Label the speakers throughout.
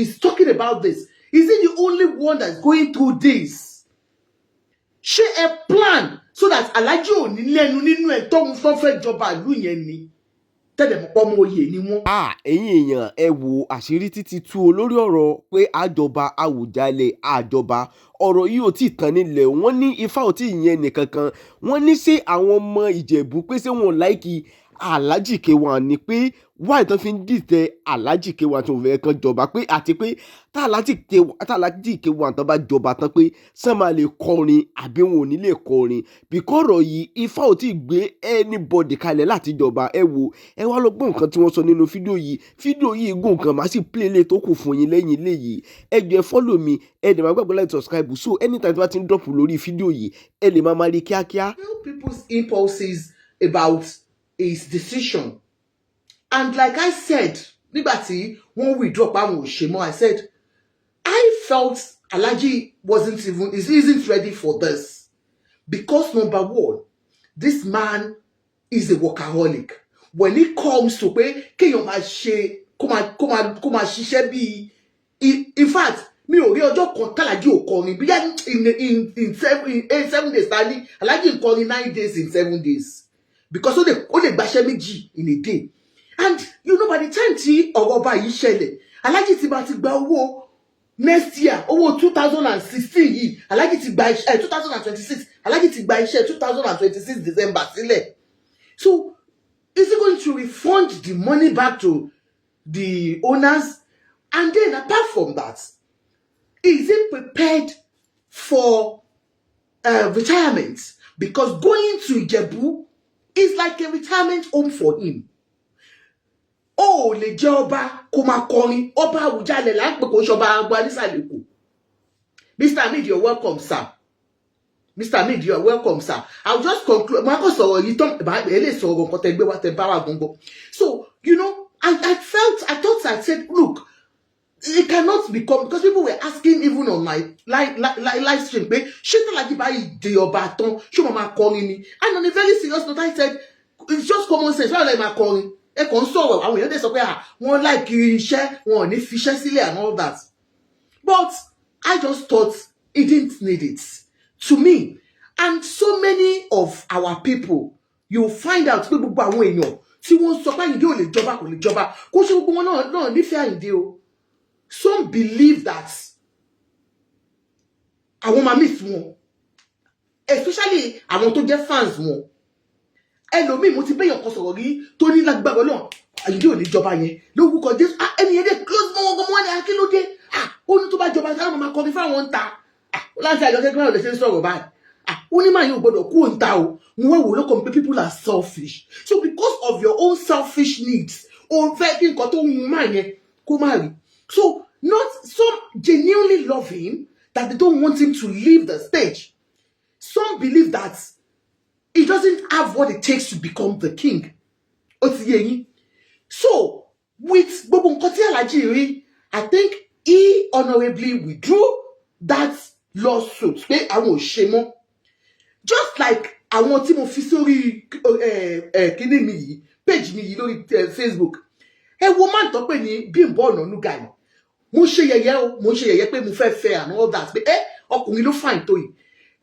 Speaker 1: is talking about this. Is he the only one that's going through this? Share a plan so that Alhaji ò ní lẹ́nu nínú ẹ̀ tóun fẹ́ jọba ìlú yẹn ni. Tẹ́lẹ̀ mọ̀ pọ́ mọ oyè ni wọ́n.
Speaker 2: Ẹ̀yin èèyàn ẹ wo àṣírí títí tú o lórí ọ̀rọ̀ pé àjọba Àwùjalẹ̀ àjọba ọ̀rọ̀ yìí ò tí ì tán nílẹ̀ wọ́n ní Ifá ò tí ì yẹn nìkan kan wọ́n ní ṣé àwọn ọmọ Ìjẹ̀bú pé ṣé wọn láìkì Alhaji K1 ni pé wáyé tán fi ń dìtẹ̀ Alhaji K1 tó fẹ́ kan jọba pé àti pé tá Alhaji K1 tán bá jọba tán pé sàn máa lè kọrin àbí wọn ò ní lè kọrin bíkọ́ ọ̀rọ̀ yìí Ifá ò tí ì gbé anybody kalẹ̀ láti jọba ẹ wo ẹ wá lọ gbọ́ nǹkan tí wọ́n sọ nínú fídíò yìí gùn kan màá sì play lè tó kù fún yín lẹ́yìn léyìí ẹ jọ̀ọ́ ẹ follow mi ẹ dẹ̀ máa gbàgbọ́ láti subscribe so anytime tí wọ́n ti ń drop lórí fídíò yìí ẹ lè máa rí kíákíá.
Speaker 1: People's impulses about his decision. And like I said, nígbàtí wọ́n withdraw pa àwọn òṣèmọ́, I said, I felt Alhaji isn't ready for this. Because number one, this man is a workaholic. When it comes to pé kéèyàn máa ṣe kó máa ṣiṣẹ́ bí in fact mi ò rí ọjọ́ kan t'Alhaji ò kọrin bí in 7 days tani Alhaji ń kọrin 9 days in 7 days because ó lè gbaṣẹ́ méjì in a day. And you know, by the time tí ọ̀rọ̀ ọba yìí ṣẹlẹ̀, Alhaji ti bá ti gba owó next year, owó 2016 yìí, Alhaji ti gba 2026, Alhaji ti gba iṣẹ́ 2026 December sílẹ̀. So, is he going to refund the money back to the owners? And then apart from that, is he prepared for retirement? Because going to Ijebu is like a retirement home for him. Oh, le jẹ́ ọba kó máa kọrin ọba Àwùjalẹ̀ là ń pè kó ṣọba agba nísàlẹ̀ Èkó. Mr. Hamid, you're welcome, sir. Mr. Hamid, you're welcome, sir. I'll just conclude. Mo kàn sọ̀rọ̀ yìí tán ele sọ̀rọ̀ nǹkan tẹ́ gbé wá tẹ́ bá wà gbọ̀ngbọ̀. So, you know, I thought I said, look, it cannot become, because people were asking even on my live stream pé ṣé Alhaji báyìí di ọba tán ṣé mo máa kọrin ni. And on a very serious note, I said, it's just common sense. Why am I calling? Ẹ kàn sọ̀rọ̀ àwọn èèyàn dé sọ pé wọ́n like iṣẹ́ wọn ò ní fiṣẹ́ sílẹ̀ and all that. But I just thought he didn't need it. To me, and so many of our people, you find out pé gbogbo àwọn èèyàn tí wọ́n sọ pé Àyìndé ò lè jọba kò lè jọba kò ṣe gbogbo wọn náà nífẹ̀ẹ́ Àyìndé o. Some believe that àwọn máa miss wọn, especially àwọn tó jẹ́ fans wọn. Ẹlòmíì mo ti bẹ́yàn kan sọ̀rọ̀ rí tó ní lágbára Ọlọ́run Àyìndé ò ní jọba yẹn lórúkọ Jésù. Ẹni yẹn dé close mọ́ ọgbọ́n wọn ni akílódé ó ní tó bá jọba sáwọn máa kọrin fáwọn ń ta láti àjọṣe kí wọ́n lè ṣe ń sọ̀rọ̀ báyìí. Ó ní màá yóò gbọ́dọ̀ kú ń ta o. Mo wá wò lókàn pé people are selfish. So because of your own selfish needs o fẹ́ kí nǹkan tó ń máa yẹn kó má rí. So some genuinely love him that they don't want him to leave the stage. Some believe that he doesn't have what it takes to become the king. So, with gbogbo nǹkan tí Alhaji rí, I think he honorably withdrew that lawsuit. Pé àwọn ò ṣe mọ́. Just like àwọn tí mo fi sórí kíní mi yìí, page mi yìí lórí Facebook. Ẹ wo man tó pè ní Bímbọ́ Ọ̀nànúgà yìí. Mo ṣe yẹ̀yẹ́ pé mo fẹ́ and all that. Pé ọkùnrin ló fine tó yìí.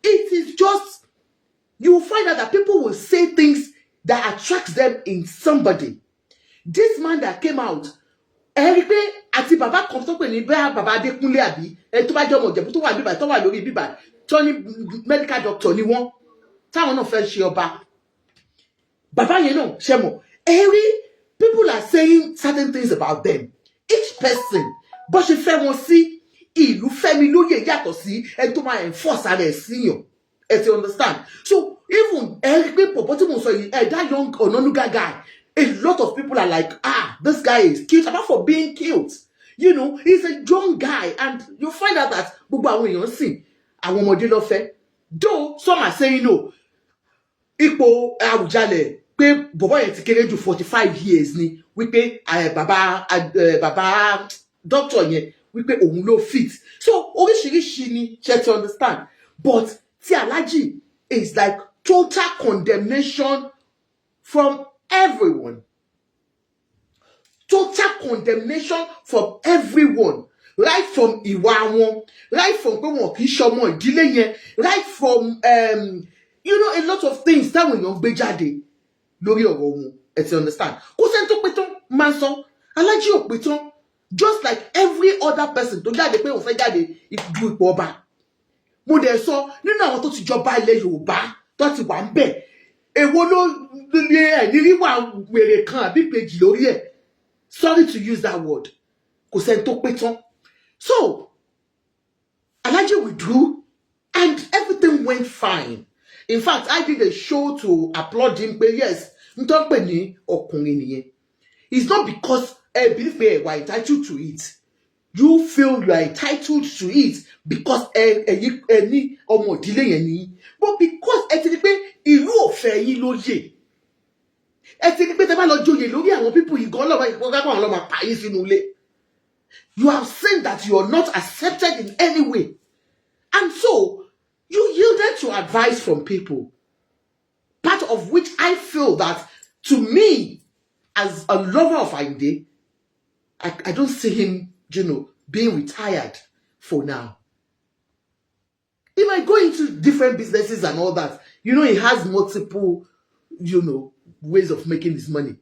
Speaker 1: It is just, you will find out that people will say things that attracts them in somebody. This man that came out, rí pé àti bàbá kan tó pè ní bá bàbá Adékúnlé àbí tó bá jẹ́ ọmọ Ìjẹ̀bú tó wà bíbà tó wà lórí bíbà tó ní medical doctor ni wọ́n táwọn náà fẹ́ ṣe ọba. Bàbá yẹn náà ṣe mọ̀ rí people are saying certain things about them. Each person bó ṣe fẹ́ wọn sí ìlú fẹ́mi lóye yàtọ̀ sí ẹni tó máa enforce ara ẹ̀ síyàn. You understand? So even people, that young Ononuga guy, a lot of people are like, this guy is cute, apart from being cute. You know, he's a young guy, and you find out that though some are saying no, Ipo Àwùjalẹ̀ pé bọ̀bọ́ yẹn ti kéré jù 45 years ni wípé bàbá doctor yẹn wípé òun ló fit. So oríṣiríṣi ni ṣe to understand, but Alhaji is like total condemnation from everyone. Total condemnation from everyone. right from ìwà wọn, right from pé wọn kì í ṣọmọ ìdílé yẹn, right from you know, a lot of things táwọn èèyàn gbé jáde lórí ọ̀rọ̀ wọn, ẹ ti understand. Kò sẹ́ni tó pé tán máa ń sọ, Alhaji ò pé tán, just like every other person tó jáde pé òun fẹ́ jáde du ipò ọba. Mo dẹ̀ sọ nínú àwọn tó ti jọba ilẹ̀ Yorùbá tó ti wà ń bẹ̀, èwo ló lé ẹ̀ nírí wà wèrè kan àbí kejì lórí ẹ̀. Sorry to use that word. Kò sẹ́ni tó pé tán. So, Alhaji withdrew and everything went fine. In fact, I did a show to applaud him, but yes, nǹkan pè ní ọkùnrin nìyẹn. It's not because I believe we are entitled to it. You feel you are entitled to it because ẹni ọmọ ìdílé yẹn ni. But because ẹ ti rí pé ìlú ò fẹ́ yín lóye. Ẹ ti rí pé tẹ́ bá lọ joyè lórí àwọn people yìí gan lọ́wọ́ ìpọ́nkápọ̀ àwọn ọlọ́mọ pa yín sínú ilé. You have seen that you are not accepted in any way. And so, you yielded to advice from people. Part of which I feel that, to me, as a lover of Inde, I don't see him, you know, being retired for now. He might go into different businesses and all that. You know, he has multiple, you know, ways of making his money.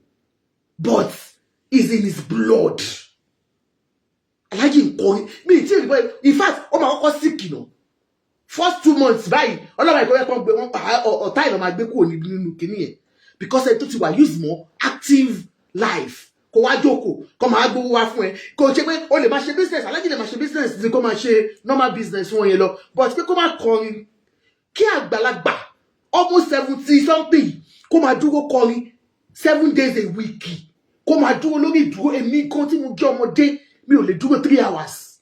Speaker 1: But it's in his blood. Alhaji nkorin, in fact, ó máa kọ́kọ́ sick, you know. First 2 months, báyìí, ọlọ́run ẹ̀kọ́ ẹ̀kọ́ gbé wọn pa ọ̀tá ìlọ́ máa gbé kúrò nínú kìíní yẹn. Because ẹ̀ tó ti wà use more active life. Kò wá jókòó, kò máa gbówó wá fún ẹ. Kò ṣe pé o lè máa ṣe business, Alhaji lè máa ṣe business tí kò máa ṣe normal business wọn yẹn lọ. But pé kó máa kọrin, kí àgbàlagbà almost 70 something kó máa dúró kọrin 7 days a week. Kó máa dúró lórí ìdúró èmi kan tí mo jẹ́ ọmọdé mi ò lè dúró 3 hours.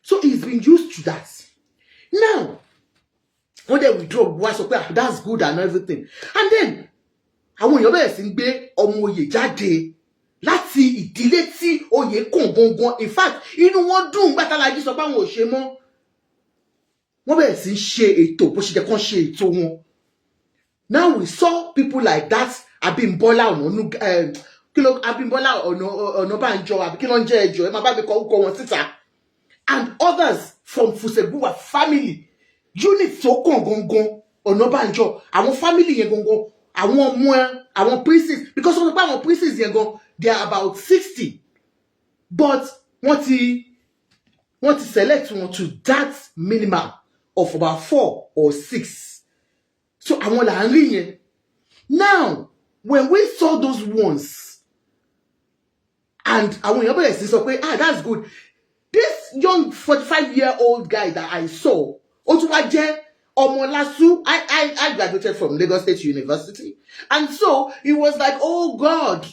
Speaker 1: So he's been used to that. Now, when they withdraw, wá sọ pé that's good and everything. And then, àwọn èèyàn bẹ̀rẹ̀ sí ń gbé ọmọ oyè jáde láti ìdílé tí oyè kàn gangan. In fact, inú wọn dùn gbàtà Alhaji sọ pé àwọn ò ṣe mọ́. Wọ́n bẹ̀rẹ̀ sí ń ṣe ètò bó ṣe jẹ́ kán ṣe ètò wọn. Now we saw people like that, Abímbọ́lá Abímbọ́lá Ọ̀nàbànjọ àbí kí ló ń jẹ́ ẹjọ́ ẹ máa bá mi kọ orúkọ wọn síta. And others from Fusegbuwa family, unit tó kàn gangan Ọ̀nàbànjọ, àwọn family yẹn gangan, àwọn ọmọ àwọn princes, because wọ́n sọ pé àwọn princes yẹn gan, they are about 60. But wọ́n ti select wọn to that minimum of about 4 or 6. So àwọn là ń rí yẹn. Now, when we saw those ones, and àwọn èèyàn bẹ̀rẹ̀ sí sọ pé that's good. This young 45-year-old guy that I saw, Otuwaje Omolasu, I graduated from Lagos State University. And so he was like, oh God,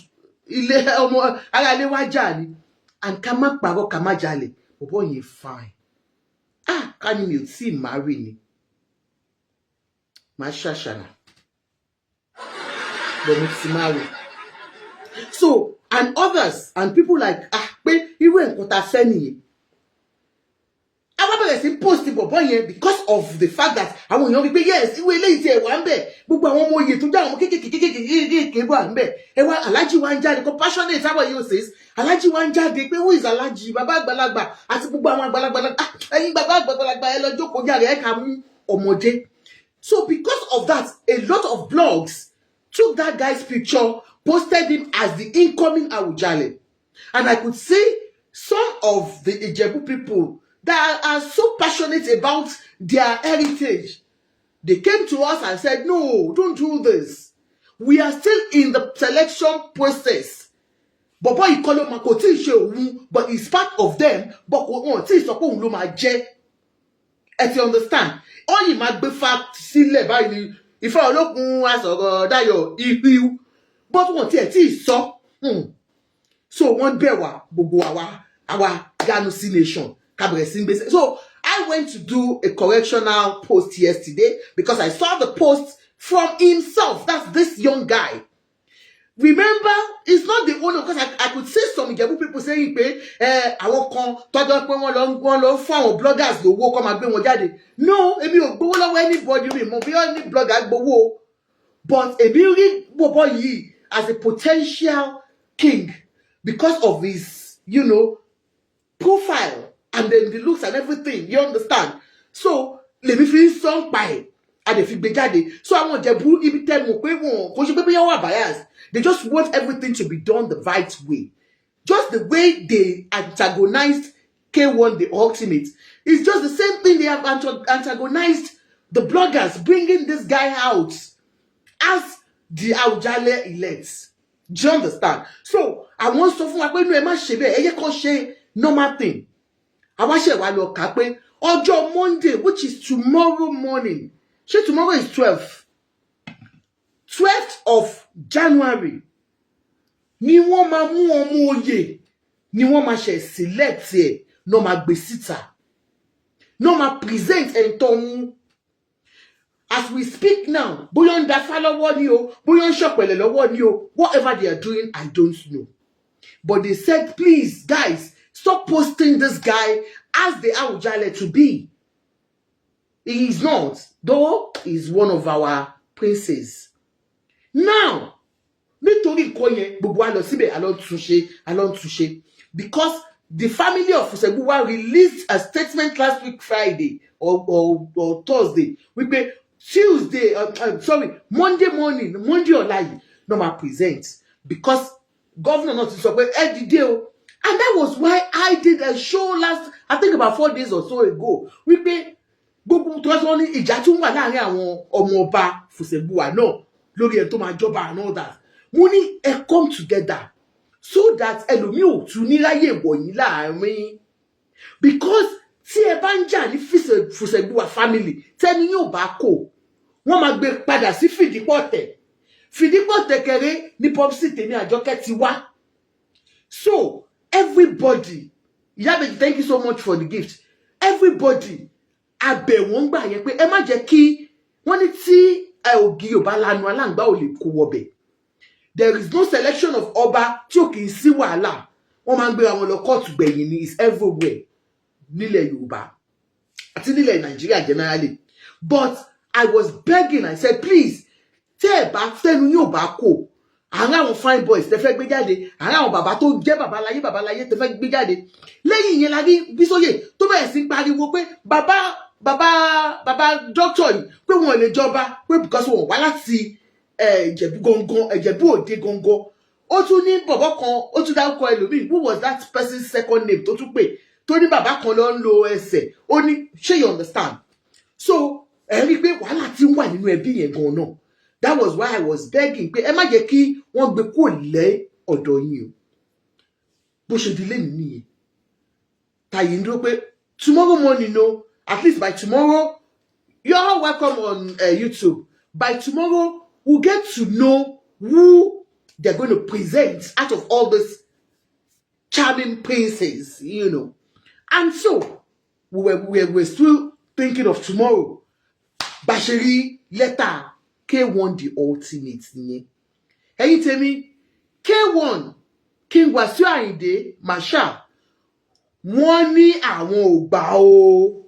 Speaker 1: and kama paro kama jale. Bobo ye fine. Can you see marry ni? Mashashana. But it's marry. So, and others, and people like, irú nǹkan tá fẹ́ nìyẹn. Àwọn bẹ̀rẹ̀ sí post bọ̀bọ̀ yẹn because of the fact that àwọn èèyàn rí pé yes, ìwé eléyìí tí ẹ wà ń bẹ̀, gbogbo àwọn ọmọ oyè tó jẹ́ àwọn kéékèèké wà ń bẹ̀. Ẹ wá Alhaji wá ń jáde, compassionate táwọn yóò says, Alhaji wá ń jáde pé who is Alhaji, bàbá àgbàlagbà àti gbogbo àwọn àgbàlagbà, ẹ̀yin bàbá àgbàlagbà ẹ lọ jókòó jàre ẹ ká mú ọmọdé. So because of that, a lot of blogs took that guy's picture, posted him as the incoming Awujale. And I could see some of the Ijebu people that are so passionate about their heritage. They came to us and said, no, don't do this. We are still in the selection process. But it's part of them. But you understand? All you might be fact, if I look as a but what so so one bewa gbogbo our Ganusi nation. So I went to do a correctional post yesterday because I saw the post from himself. That's this young guy. Remember, it's not the owner, because I could see some Ijebu people saying, I won't come, for bloggers, the walk come and bring one jáde. No, if you go along anybody, any blogger, but a building as a potential king because of his, profile and then the looks and everything, you understand? So let me feel song by and if gbé jáde. So àwọn Ìjẹ̀bú ibi tẹ́ mọ̀ pé wọn kò ṣe pé bóyá wà biased. They just want everything to be done the right way. Just the way they antagonized K1 the ultimate. It's just the same thing they have antagonized the bloggers, bringing this guy out as the Awujale elect. Do you understand? So I want sọ fún wa pé inú ẹ má ṣe bẹ́ẹ̀, ẹ yẹ kó ṣe normal thing. Àwa ṣe wá lọ kà pé ọjọ́ Monday, which is tomorrow morning. Ṣé tomorrow is 12th of January. Ni wọ́n máa mú ọmọ oyè, ni wọ́n máa ṣe select ẹ̀, no máa gbé síta. No máa present ẹ̀ tó mú. As we speak now, bóyá ń dafa lọ́wọ́ ni o, bóyá ń ṣọ̀pẹ̀lẹ̀ lọ́wọ́ ni o, whatever they are doing, I don't know. But they said, please, guys, stop posting this guy as the Awujale to be. He is not, though he's one of our princes. Now, nítorí nǹkan yẹn, gbogbo wa lọ síbẹ̀, a lọ túnṣe, because the family of Fusegbuwa released a statement last week Friday or Thursday. Wípé Tuesday, Monday morning, Monday ọ̀la yìí, no ma present because governor not ti sọ pé ẹ dìde o. And that was why I did a show I think about 4 days or so ago. Wípé gbogbo tó wọ́n ní ìjà tún wà láàrin àwọn Omoba Fusegbuwa náà lórí ẹ̀ tó máa jọba and all that. Mo ní ẹ come together so that ẹlòmíì ò tún ní ráyè wọ̀nyí láàrin. Because tí ẹ bá ń jà ní Fusegbuwa family, tẹ́ni yóò bá kò, wọ́n máa gbé padà sí Fìdípọ̀tẹ̀ kéré ní popsi tèmi Àjọkẹ́ ti wá. So everybody, Iyabeji, thank you so much for the gift. Everybody, àbẹ̀wọ̀n gbà yẹn pé ẹ má jẹ́ kí wọ́n ní tí ògì ò bá lanu aláǹgbá ò lè kó wọbẹ̀. There is no selection of ọba tí ò kì í sí wàhálà. Wọ́n máa ń gbé àwọn lọ kóòtù gbẹ̀yìn ni, is everywhere. Nílẹ̀ Yorùbá àti nílẹ̀ Nigeria generally. But I was begging, I said, please, tẹ́ ẹ bá tẹ́nu yóò bá kò, àwọn fine boys tẹ́ fẹ́ gbé jáde, àwọn bàbá tó jẹ́ babaláyé tẹ́ fẹ́ gbé jáde. Lẹ́yìn yẹn la rí Bísóyè tó bẹ̀rẹ̀ sí pariwo pé bàbá doctor yìí pé wọn lè jọba pé because wọn wá láti Ìjẹ̀bú gangan, Ìjẹ̀bú Òde gangan. Ó tún ní bọ̀bọ̀ kan, ó tún dárúkọ ẹlòmíì. Who was that person's second name tó tún pè? Tó ní bàbá kan ló ń lo ẹsẹ̀. Ó ní, ṣé you understand? So ẹ rí pé wàhálà tí ń wà nínú ẹbí yẹn gan náà. That was why I was begging pé ẹ má jẹ́ kí wọ́n gbé kúrò lẹ́ ọ̀dọ̀ yín o. Bó ṣe di lẹ́nu nìyẹn. Tàyè ń dúró pé tomorrow morning, no, at least by tomorrow, you're all welcome on YouTube. By tomorrow, we'll get to know who they're going to present out of all these charming princes, you know. And so, we're still thinking of tomorrow. Bashiri letter K1 the ultimate nìyẹn. Ẹ̀yin tèmi, K1 King Wasiu Ayinde Marshal, wọ́n ní àwọn ò gbà o.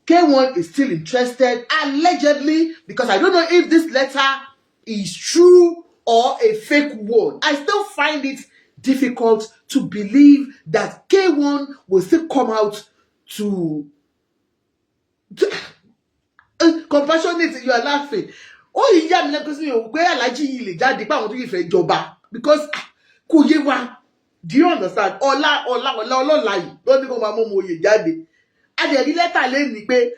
Speaker 1: K1 is still interested, allegedly, because I don't know if this letter is true or a fake one. I still find it difficult to believe that K1 will still come out to compassionate. You are laughing. Oh, you yam lẹ́kọ̀ọ́ pé Alhaji yìí lè jáde pé àwọn tó yìí fẹ́ jọba because kò yé wa. Do you understand? Ọlá yìí ló ní kó máa mú ọmọ oyè jáde. Adẹ̀rí lẹ́tà lẹ́ni pé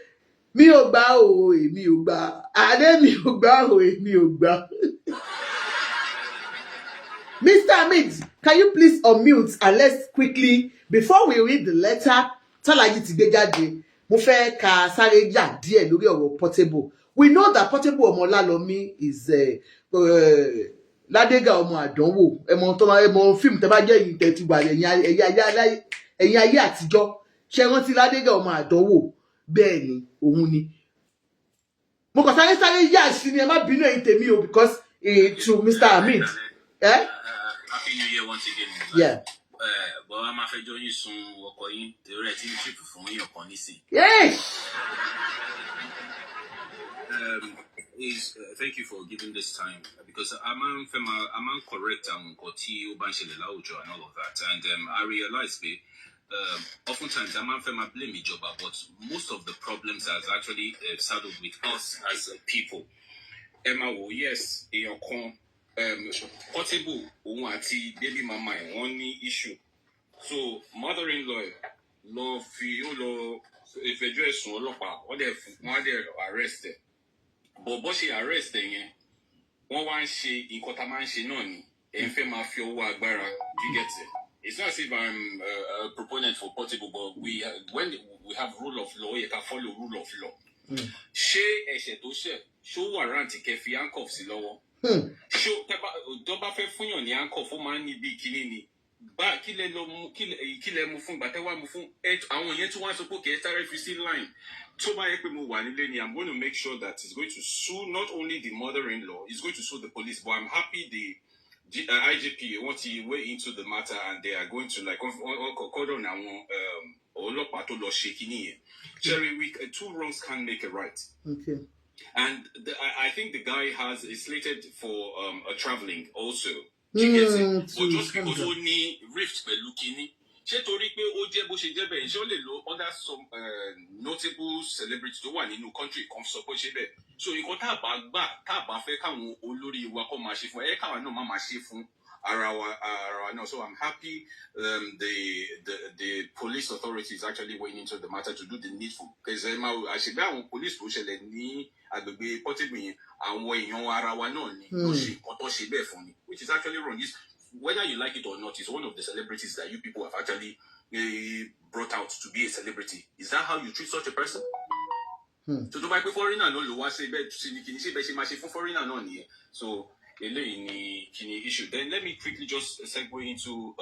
Speaker 1: mi ò gbà o, èmi ò gbà. Adé mi ò gbà o, èmi ò gbà. Mr. Amit, can you please unmute and let's quickly, before we read the letter, Alhaji ti gbé jáde, mo fẹ́ ká sáré jà díẹ̀ lórí ọ̀rọ̀ Portable. We know that Portable ọmọ Lálọ́mí is Ládégà ọmọ àdánwò. Ẹmọ fíìmù tẹ́ bá jẹ́ yìí tẹ́ ti wà ẹ̀yìn ayé àtijọ́. Ṣé rántí Ládégà ọmọ àdánwò? Bẹ́ẹ̀ ni, òun ni. Mo kàn sáré yà sí ni ẹ má bínú ẹ̀yin tèmi o because to Mr. Amit.
Speaker 3: Happy New Year once again.
Speaker 1: Yeah.
Speaker 3: But I'm after joining soon. Working the rating trip from your condition.
Speaker 1: Yes.
Speaker 3: Thank you for giving this time because I'm correct and Koti Obanshele Laujo and all of that. And I realized oftentimes, I'm not blame Ijebu, but most of the problems are actually saddled with us as people. Emma, yes, in your portable, baby mama, one issue. So, mother-in-law, law, if you dress or they arrested. But what she arrested, one she in Kotamanshi noni, and Fema Fio Agbara, do you get it? It's not as if I'm a proponent for portable, but when we have rule of law, you can follow rule of law. She show warrant kefi handcuffs lowo. Show doba fe fun yon ni handcuff o man ni bi kinini. Ba kile mu fun gba te wa mu fun àwọn yẹn tí wọ́n sọ pé okay start refusing line. So by I'm going to make sure that he's going to sue not only the mother-in-law, he's going to sue the police, but I'm happy the IGP want to weigh into the matter and they are going to like Jerry, two wrongs can't make a right.
Speaker 1: Okay.
Speaker 3: And I think the guy is slated for a traveling also. But just because only rift belukini. Other some notable celebrities to one in the country come support. So you got so I'm happy the police authority is actually weighing into the matter to do the needful. Because police which is actually wrong. Whether you like it or not, is one of the celebrities that you people have actually brought out to be a celebrity. Is that how you treat such a person? So to buy foreigner no lo say foreigner no ni. So issue. Then let me quickly just segue into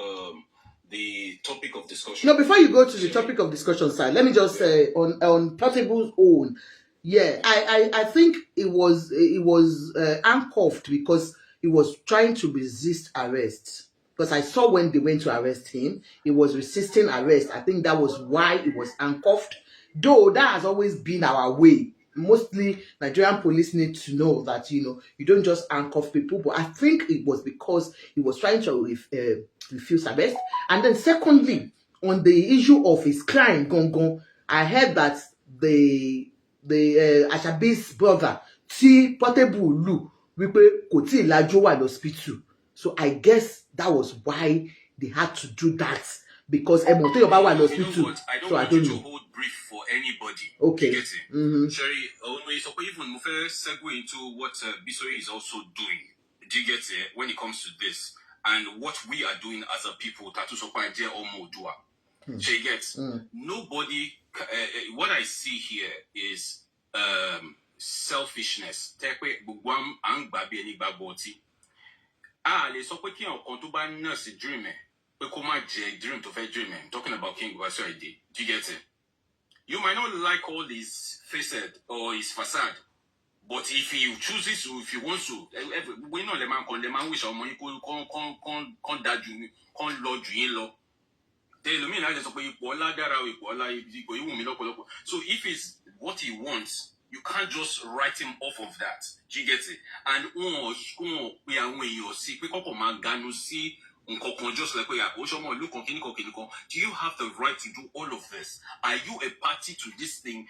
Speaker 3: the topic of discussion.
Speaker 1: No, before you go to the topic of discussion side, let me just say on Portable's own. Yeah, I think it was handcuffed because he was trying to resist arrest. Because I saw when they went to arrest him, he was resisting arrest. I think that was why he was handcuffed. Though that has always been our way. Mostly Nigerian police need to know that, you don't just handcuff people. But I think it was because he was trying to refuse arrest. And then secondly, on the issue of his crime, Gongon, I heard that the Ashabi's brother, T Portable Lu, wípé kò tí ì lajú wà lọ́spítù. So I guess that was why they had to do that. Because Emo tó yọba wà lọ́spítù.
Speaker 3: So I don't want you to hold brief for anybody.
Speaker 1: Okay.
Speaker 3: You get it? Sherry, so even we first segue into what Bisoye is also doing. Do you get it? When it comes to this and what we are doing as a people, Tatu Sopa Je Omo Dua. So you get nobody. What I see here is selfishness. Tekwe bugwam ang babi eni baboti. Le so pe ki an kan to ba nurse dream pe ko ma je dream to fe dream. Talking about King Bisoye. Do you get it? You might not like all his facade or his facade, but if he chooses to, if he wants to, we know the man wish our money con dad you con lord you law. So if it's what he wants, you can't just write him off of that. Do you get it? And you see, just like do you have the right to do all of this? Are you a party to this thing?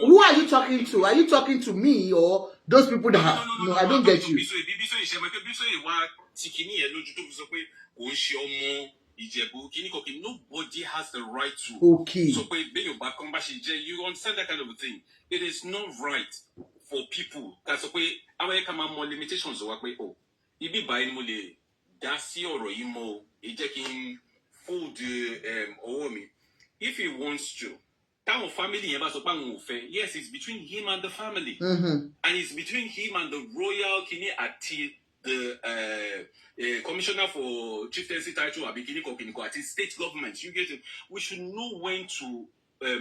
Speaker 1: Who are you talking to? Are you talking to me or those people that have... No, I don't get you.
Speaker 3: Nobody has the right to.
Speaker 1: Okay.
Speaker 3: So you understand that kind of a thing. It is not right for people. That's okay. Our more limitations. Oh, ibi buying mole. Dasi oro imo. Ejeking food me. If he wants to. Family, yes, it's between him and the family. And it's between him and the royal Kini Ati, the commissioner for chieftaincy title, Abikini Kokiniko, Ati state government. You get it? We should know when to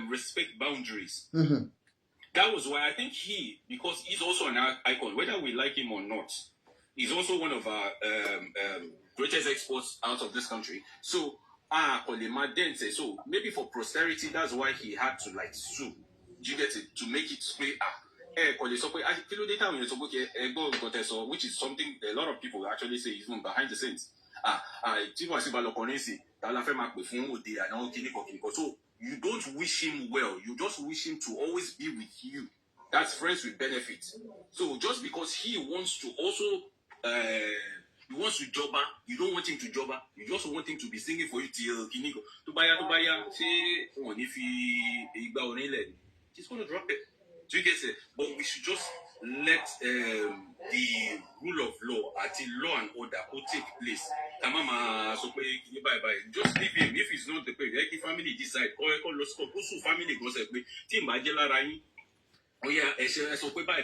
Speaker 3: respect boundaries. That was why I think because he's also an icon, whether we like him or not, he's also one of our greatest exports out of this country. So, so maybe for posterity, that's why he had to sue. Do you get it? To make it straight. Which is something a lot of people actually say even behind the scenes. tí wọ́n sì bá lọ kọrin sí ta la fẹ́ máa pè fún òde àná kíníkan. So you don't wish him well, you just wish him to always be with you. That's friends with benefits. So just because he wants to also he wants to jobber, you don't want him to jobber, you just want him to be singing for you till kiniko. To buy, say one if he igba orile, he's gonna drop it. Do you get it? But we should just let the rule of law, law and order, will take place. Tamama, so bye. Just leave him. If he's not the pay, like if family decide, call lost call, also family goes away. Team Majela Rai. Oh yeah, so bye.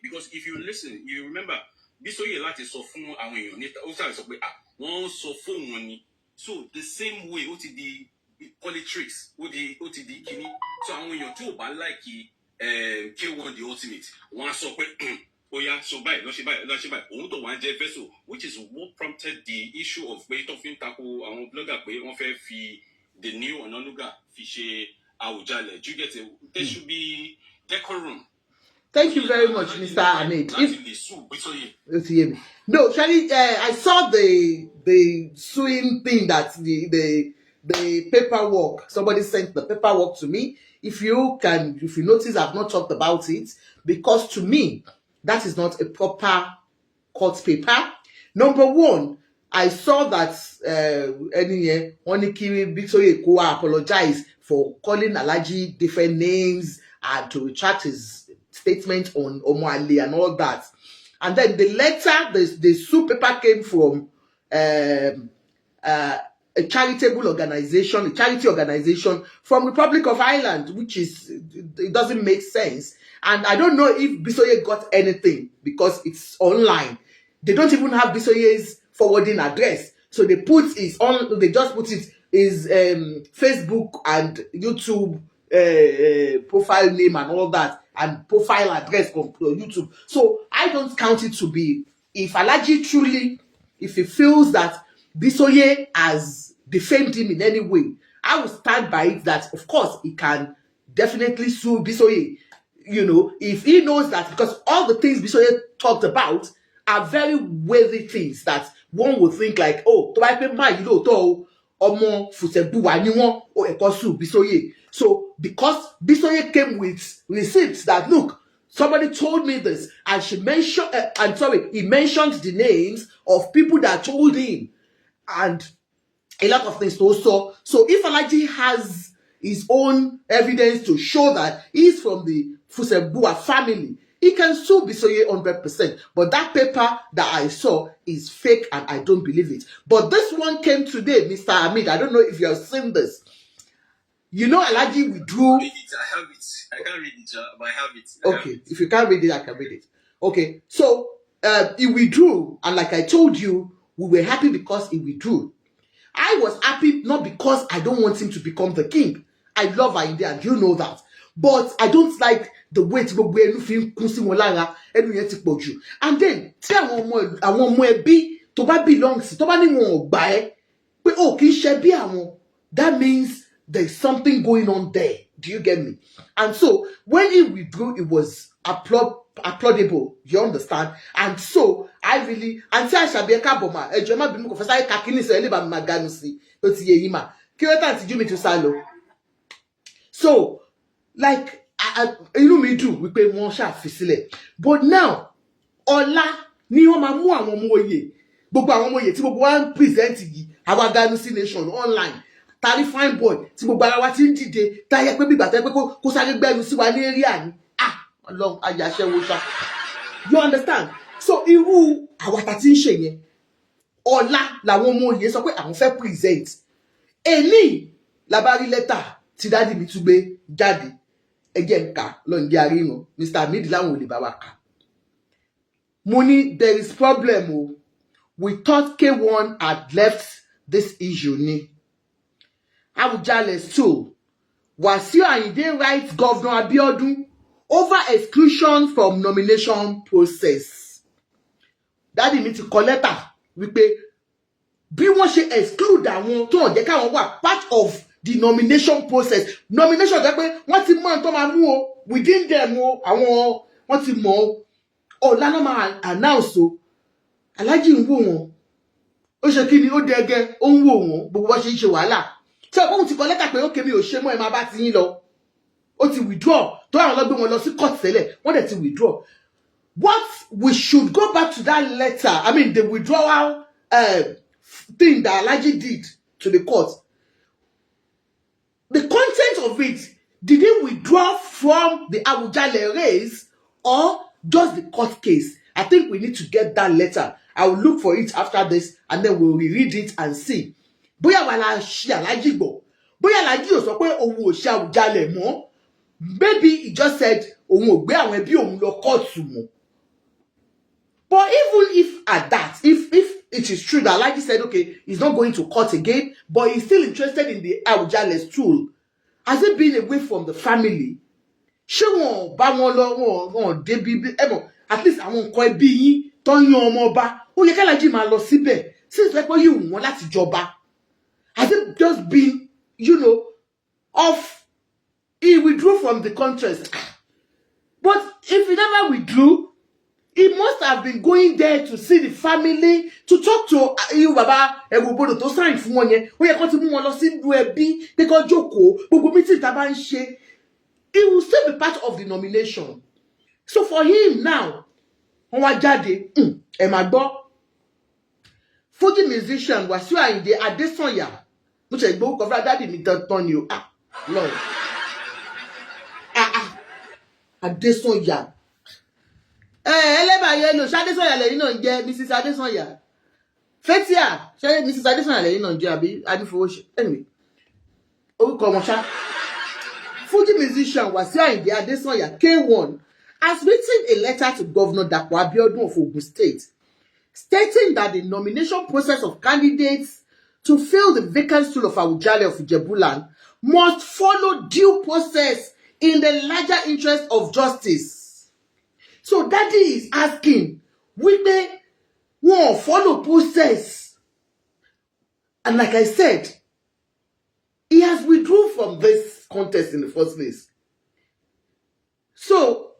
Speaker 3: Because if you listen, you remember. Bisoye láti sọ fún àwọn èèyàn níta ó ṣàlàyé sọ pé wọ́n sọ fún wọn ni so the same way ó ti di politics ó ti di kíní so àwọn èèyàn tí ò bá láìkí K1 the ultimate wọ́n á sọ pé ó yá so báyìí lọ́ṣẹ́ báyìí òun tó wá ń jẹ́ vessel which is what prompted the issue of pé tó fi ń tako àwọn blogger pé wọ́n fẹ́ fi the new Onanuga fi ṣe Àwùjalẹ̀. Do you get it? There should be decorum.
Speaker 1: Thank you very much, Mr. Ahmed. No, Shani, I saw the suing thing that the paperwork. Somebody sent the paperwork to me. If you notice, I've not talked about it because to me, that is not a proper court paper. Number one, I saw that Onikiri Bitoye Koa apologized for calling Alhaji different names and to retract his statement on Omoba and all that. And then the letter, the sue paper came from a charitable organization, a charity organization from Republic of Ireland, which is, it doesn't make sense. And I don't know if Bisoye got anything because it's online. They don't even have Bisoye's forwarding address. So they just put his Facebook and YouTube profile name and all that, and profile address on YouTube. So I don't count it to be, if Alhaji truly, if he feels that Bisoye has defamed him in any way, I will stand by it that of course he can definitely sue Bisoye. You know, if he knows that, because all the things Bisoye talked about are very worthy things that one would think like, oh, to I pay my, you know, to Omo Fusebuwa ni won o ekosu Bisoye. So because Bisoye came with receipts that look, somebody told me this, and he mentioned the names of people that told him, and a lot of things also. So if Alhaji has his own evidence to show that he's from the Fusebuwa family, he can sue Bisoye 100%. But that paper that I saw is fake and I don't believe it. But this one came today, Mr. Ahmed. I don't know if you have seen this. You know, Alhaji withdrew.
Speaker 3: I have it. I can't read it, but I have it.
Speaker 1: Okay, if you can't read it, I can read it. Okay, so he withdrew, and like I told you, we were happy because he withdrew. I was happy not because I don't want him to become the king. I love Idile, and you know that. But I don't like the way to go and then tell àwọn ọmọ ẹbí tó bá belongs tó bá ní wọn ò gbà ẹ́ pé ó kì í ṣe bí àwọn, that means there's something going on there. Do you get me? And so when he withdrew, it was applaudable. You understand? And so I really, and say I shall be a kaboma. Ejoma bimu confess I kakini so eleba maganusi. Oti ye yima. Kireta ti jumi to salo. So like you know me do we pay one sha fisile. But now ọ̀la ni wọ́n máa mú àwọn ọmọ oyè gbogbo àwọn ọmọ oyè tí gbogbo wa ń present yìí àwa Ganusi Nation online tari fine boy tí gbogbo ara wa ti ń dìde táyẹ pé bíbà táyẹ pé kó sáré gbẹnu sí wa ní area ni Ọlọ́run ayàṣẹwò ṣá. You understand? So irú àwa tá ti ń ṣe yẹn ọ̀la làwọn ọmọ oyè sọ pé àwọn fẹ́ present èmi labari lẹ́tà tí dáàdì mi tún gbé jáde ẹjẹ nǹka lọ́njẹ́ àríyàn Mr. Ahmed láwọn ò lè bá wa kà. Money, there is problem. Oh. We thought K1 had left this issue. Ni. Àwùjalẹ̀ too. Wasiu Ayinde writes Governor Abiodun over exclusion from nomination process. Daddy mi ti kọ lẹ́tà wípé bí wọ́n ṣe exclude àwọn tó ń jẹ́ káwọn wà part of the nomination process. Nomination jẹ́ pé wọ́n ti mọ̀ tó máa mú o within them o àwọn wọ́n ti mọ̀ o. Ọ̀la náà máa announce o Alhaji ń wò wọ́n ó ṣe kí ni ó dẹgẹ ó ń wò wọ́n gbogbo bó ṣe ń ṣe wàhálà ṣé òun ti kọ lẹ́tà pé ókè mi ò ṣe mọ́ ẹ máa bá ti yín lọ ó ti withdraw tó àwọn lọ gbé wọn lọ sí court tẹ́lẹ̀ wọ́n dẹ̀ ti withdraw. What we should go back to that letter, I mean the withdrawal thing that Alhaji did to the court. The content of it, did he withdraw from the Awujale race or just the court case? I think we need to get that letter. I will look for it after this and then we'll reread it and see. Bóyá wà la ṣe Alhaji gbọ́. Bóyá Alhaji ò sọ pé òun ò ṣe Awujale mọ́. Maybe he just said òun ò gbé àwọn ẹbí òun lọ kóòtù mọ́. But even if at that, if it is true that Alhaji said, okay, he's not going to court again, but he's still interested in the Awujale's tool, has it been away from the family? Ṣé wọn bá wọn lọ wọn débi at least àwọn nǹkan ẹbí yín tó ń yan Omoba, ó yẹ kí Alhaji máa lọ síbẹ̀, since like you wọ́n láti jọba. Has it just been, he withdrew from the contest? But if he never withdrew, he must have been going there to see the family, to talk to you, Baba, everybody to sign fún wọn yẹn. Ó yẹ kó ti mú wọn lọ sí ìlú ẹbí, pé kó jókòó, gbogbo meeting tá bá ń ṣe. He will still be part of the nomination. So for him now, wọ́n wá jáde, ẹ máa gbọ́. Fuji musician Wasiu Ayinde Adesanya, mo ṣe gbọ́ kọ́fà daddy mi dantan ni o. Lord. Adesanya. Ẹlẹ́bàáyé lò ṣadésànyà lẹ́yìn náà ń jẹ́ Mrs. Adesanya. Fetia ṣe Mrs. Adesanya lẹ́yìn náà ń jẹ́ àbí Adifowóṣe. Anyway, orúkọ wọn ṣá. Fuji musician Wasiu Ayinde Adesanya K1 has written a letter to Governor Dapo Abiodun of Ogun State, stating that the nomination process of candidates to fill the vacant stool of Awujale of Ijebu land must follow due process in the larger interest of justice. So daddy is asking, wípé wọ́n follow process. And like I said, he has withdrawn from this contest in the first place. So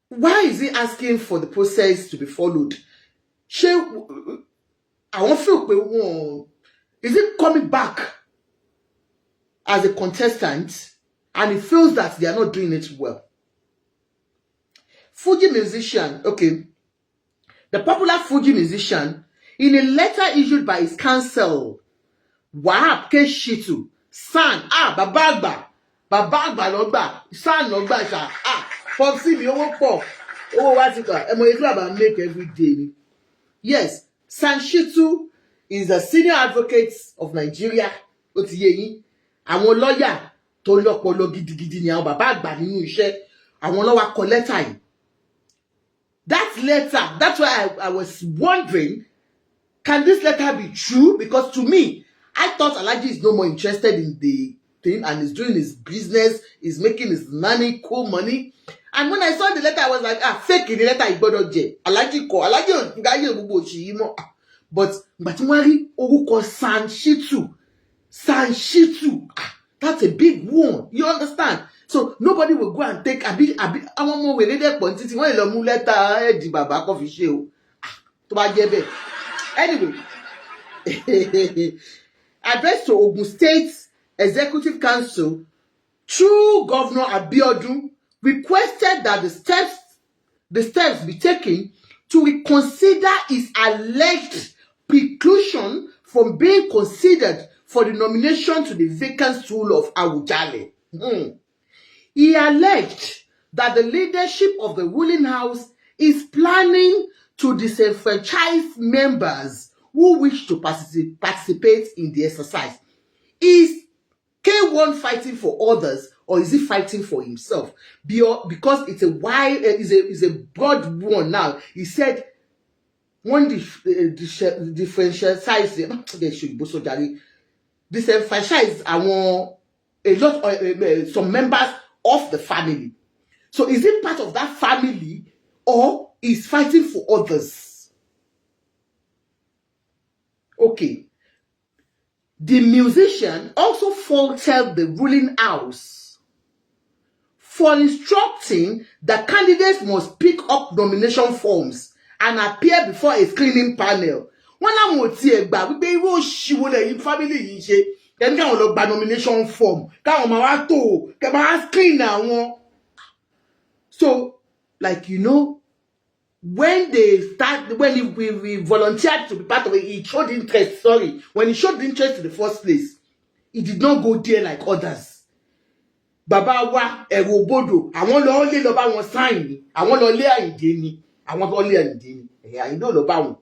Speaker 1: why is he asking for the process to be followed? I won't feel pé is it coming back as a contestant? And he feels that they are not doing it well. Fuji musician, okay. The popular Fuji musician, in a letter issued by his counsel, Wahab K. Shitu, son, Babagba Logba, son Logba, Popsi mi owo po, what you got? Emo yetu about make every day. Yes, San Shitu is a senior advocate of Nigeria. Ó ti yé yín, àwọn lawyer tó lọ́pọlọ gidigidi ni àwọn bàbá àgbà nínú iṣẹ́, àwọn ló wá kọ letter yìí. That letter, that's why I was wondering, can this letter be true? Because to me, I thought Alhaji is no more interested in the thing and is doing his business, is making his money, cool money. And when I saw the letter, I was like, fake in the letter, ìgbọ́dọ̀ jẹ́. Alhaji kọ, Alhaji gáyé gbogbo òṣì mọ́. But tí wọ́n rí orúkọ San Shitu, that's a big one. You understand? So nobody will go and take àwọn ọmọ wèrè dẹ̀ pọ̀ títí wọ́n lè lọ mú lẹ́tà ẹ̀dì bàbá kọ́ fi ṣe o. Tó bá jẹ́ bẹ́ẹ̀. Anyway, addressed to Ogun State Executive Council through Governor Abiodun, requested that the steps be taken to reconsider his alleged preclusion from being considered for the nomination to the vacant stool of Awujale. He alleged that the leadership of the ruling house is planning to disenfranchise members who wish to participate in the exercise. Is K1 fighting for others, or is he fighting for himself? Because it's a broad one now. He said one disenfranchise some members of the family. So is it part of that family, or is fighting for others? Okay. The musician also faulted the ruling house for instructing that candidates must pick up nomination forms and appear before a screening panel. Wọ́n láwọn ò tiẹ̀ gbà wípé irú òṣìwò lẹ́yìn family yìí ṣe kẹ́ni káwọn lọ gba nomination form káwọn máa wá tó kẹ́ máa screen àwọn. So, like, you know, when we volunteered to be part of it, he showed interest, when he showed interest in the first place, he did not go there like others. Baba wa ẹ̀rù òbodò, àwọn lọ lé lọ bá wọn sign ni, àwọn lọ lé Àyìndé ni, àwọn lọ lé Àyìndé ni, Àyìndé lọ bá wọn.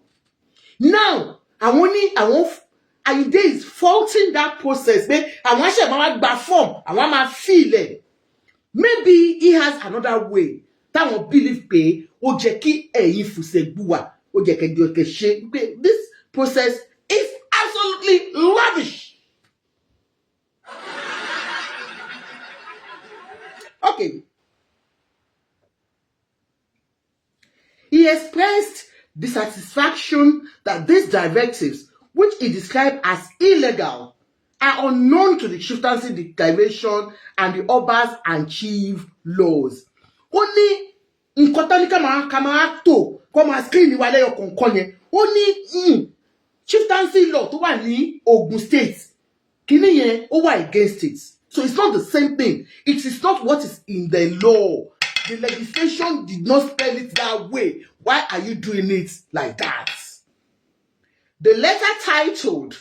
Speaker 1: Now, Àyìndé is faulting that process, pé àwọn ṣe máa gba form, àwọn máa fill it. Maybe he has another way. Táwọn believe pé ó jẹ́ kí ẹ̀yin Fusegbuwa, ó jẹ́ kẹ́ ṣe pé this process is absolutely lavish. Okay. He expressed dissatisfaction that these directives, which he described as illegal, are unknown to the chieftaincy declaration and the Obas and chief laws. Only in Kotanika Kamarato, come as screen wale yo konkonye. Only chieftaincy law to wà ní Ogun State. Kini yen ó wà against it. So it's not the same thing. It is not what is in the law. The legislation did not spell it that way. Why are you doing it like that? The letter titled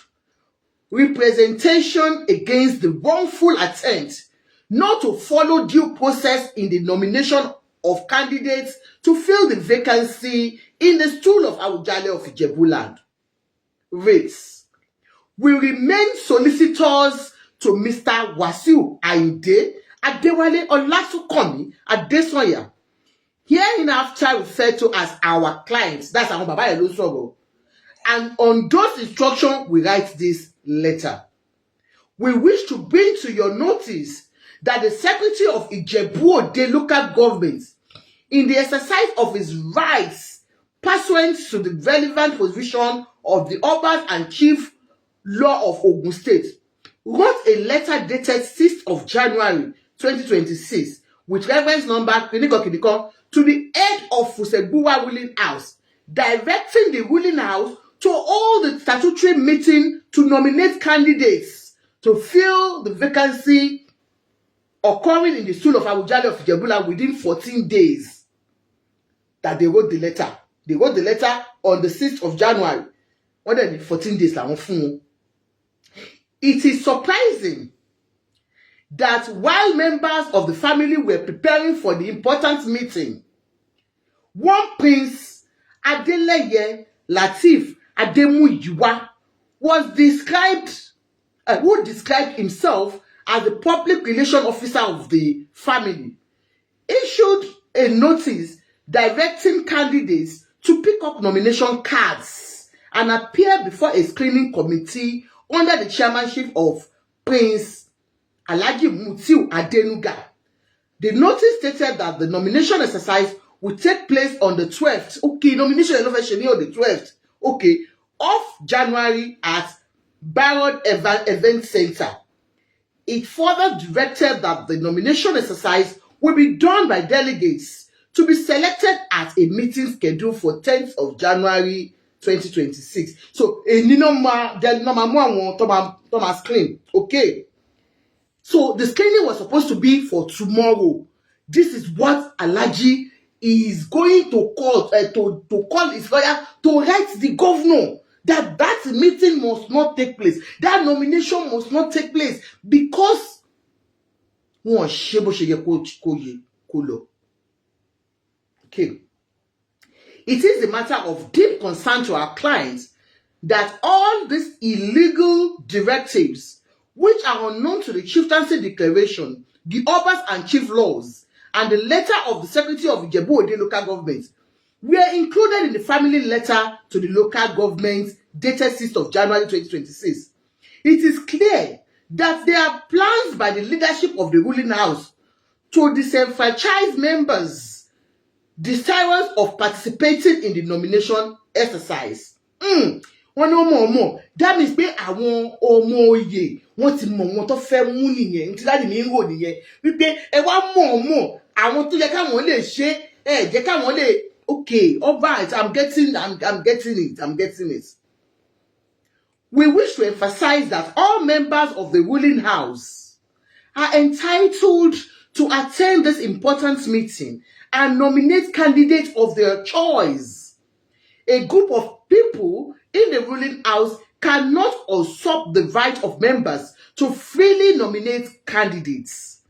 Speaker 1: Representation Against the Wrongful Attempt Not to Follow Due Process in the Nomination of Candidates to Fill the Vacancy in the Stool of Awujale of Ijebu Land reads, we remain solicitors to Mr. Wasiu Ayinde Adewale Olasukomi Adesoya, hereinafter referred to as our clients. That's our Baba Elosogo. And on those instructions, we write this letter. We wish to bring to your notice that the Secretary of Ijebu Ode local government, in the exercise of his rights pursuant to the relevant position of the Obas and Chief Law of Ogun State, wrote a letter dated 6th of January 2026 with reference number to the head of Fusegbuwa ruling house, directing the ruling house to hold the statutory meeting to nominate candidates to fill the vacancy occurring in the stool of Awujale of Ijebu within 14 days that they wrote the letter. They wrote the letter on the 6th of January. More than 14 days. It is surprising that while members of the family were preparing for the important meeting, one Prince Adeleye Latif Ademuyiwa was who described himself as the public relation officer of the family, issued a notice directing candidates to pick up nomination cards and appear before a screening committee under the chairmanship of Prince Alhaji Mutiu Adenuga. The notice stated that the nomination exercise will take place on the 12th. Okay, nomination on the 12th. Okay, of January at Barrod Event Center. It further directed that the nomination exercise will be done by delegates to be selected at a meeting scheduled for 10th of January 2026. So, Thomas screen. Okay. So, the screening was supposed to be for tomorrow. This is what Alhaji is going to call to call his lawyer to write the governor that meeting must not take place. That nomination must not take place because okay. It is a matter of deep concern to our clients that all these illegal directives, which are unknown to the chieftaincy declaration, the Obas and chief laws, and the letter of the Secretary of Ijebu Ode local government, were included in the family letter to the local government dated 6th of January 2026. It is clear that there are plans by the leadership of the ruling house to disenfranchise members desirous of participating in the nomination exercise. Wọ́n ní ọmọ that means pé àwọn ọmọ oyè wọ́n ti mọ̀ wọ́n tó fẹ́ mú nìyẹn tí láti mi ń rò nìyẹn wípé ẹ wá mọ̀ àwọn tó yẹ káwọn lè ṣe ẹ jẹ́ káwọn lè okay, all right, I'm getting it. We wish to emphasize that all members of the ruling house are entitled to attend this important meeting and nominate candidates of their choice. A group of people in the ruling house cannot usurp the right of members to freely nominate candidates.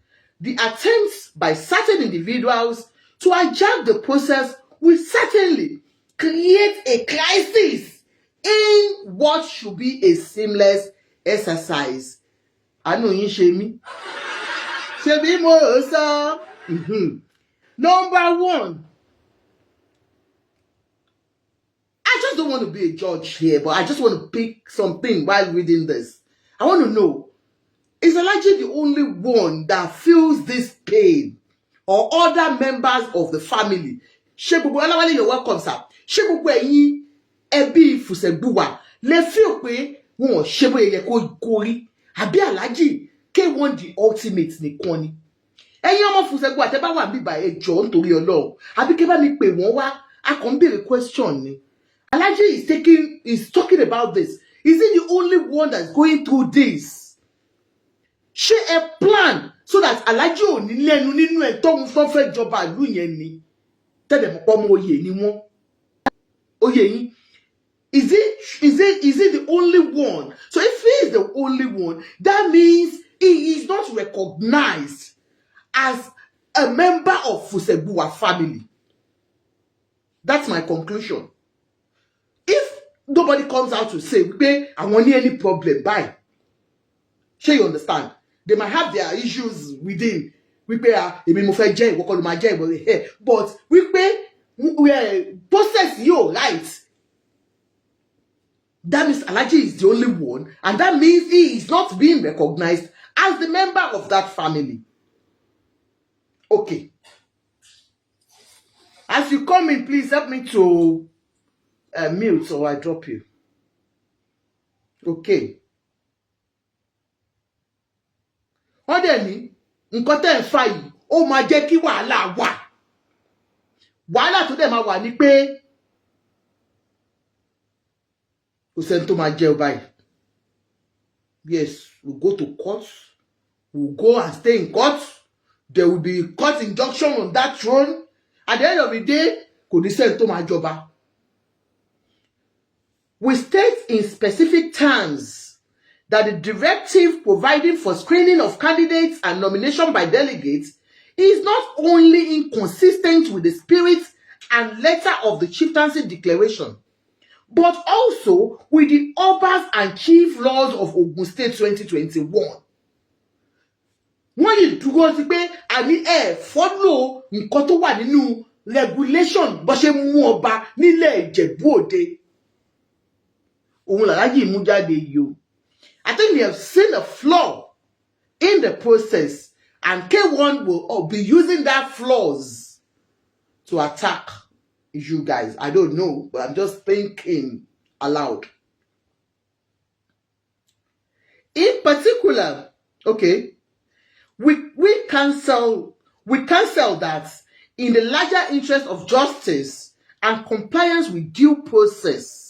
Speaker 1: The attempts by certain individuals to hijack the process will certainly create a crisis in what should be a seamless exercise. Àánú yín ṣe mí. Ṣé bí mo sọ? Number one, I just don't want to be a judge here, but I just want to pick something while reading this. I want to know, is Alhaji the only one that feels this pain, or other members of the family? Ṣé gbogbo Ọláwálé, you're welcome, sir. Ṣé gbogbo ẹ̀yin ẹbí Fùsẹ̀gbùwà lè feel pé wọn ò ṣe bóyá yẹ kó rí? Àbí Alhaji K1 the ultimate nìkan ni? Ẹ̀yin ọmọ Fùsẹ̀gbùwà tẹ́ bá wà níbà ẹ jọ̀ọ́ nítorí Ọlọ́run. Àbí kẹ́ bá mi pè wọ́n wá, a kàn ń béèrè question ni. Alhaji is talking about this. Is he the only one that's going through this? Ṣé ẹ plan so that Alhaji ò ní lẹ́nu nínú ẹ̀ tóun fọ́n fẹ́ jọba ìlú yẹn ni? Tẹ́lẹ̀ mọ̀ pọ́ mọ oyè ni wọ́n. Oyè yín. Is he the only one? So if he is the only one, that means he is not recognized as a member of Fusegbuwa family. That's my conclusion. If nobody comes out to say, I want any problem, bye. Sure, you understand? They might have their issues within. But we process your rights. That means Alhaji is the only one, and that means he is not being recognized as the member of that family. Okay. As you come in, please help me to mute or I drop you. Okay. Wọ́n dẹ̀ ní nǹkan tẹ́ ń fà yìí ó máa jẹ́ kí wàhálà wà. Wàhálà tó dẹ̀ máa wà ní pé kò sẹ́ni tó máa jẹ́ ọba yìí. Yes, we'll go to court. We'll go and stay in court. There will be court injunction on that throne. At the end of the day, kò ní sẹ́ni tó máa jọba. We state in specific terms that the directive providing for screening of candidates and nomination by delegates is not only inconsistent with the spirit and letter of the chieftaincy declaration, but also with the Obas and Chief Laws of Ogun State 2021. Wọ́n yìí dúró sí pé àní follow nǹkan tó wà nínú regulation bó ṣe mú ọba nílẹ̀ Ìjẹ̀bú Òde. Òun làlájì mú jáde yìí o. I think we have seen a flaw in the process, and K1 will be using that flaws to attack you guys. I don't know, but I'm just thinking aloud. In particular, okay, we cancel that in the larger interest of justice and compliance with due process,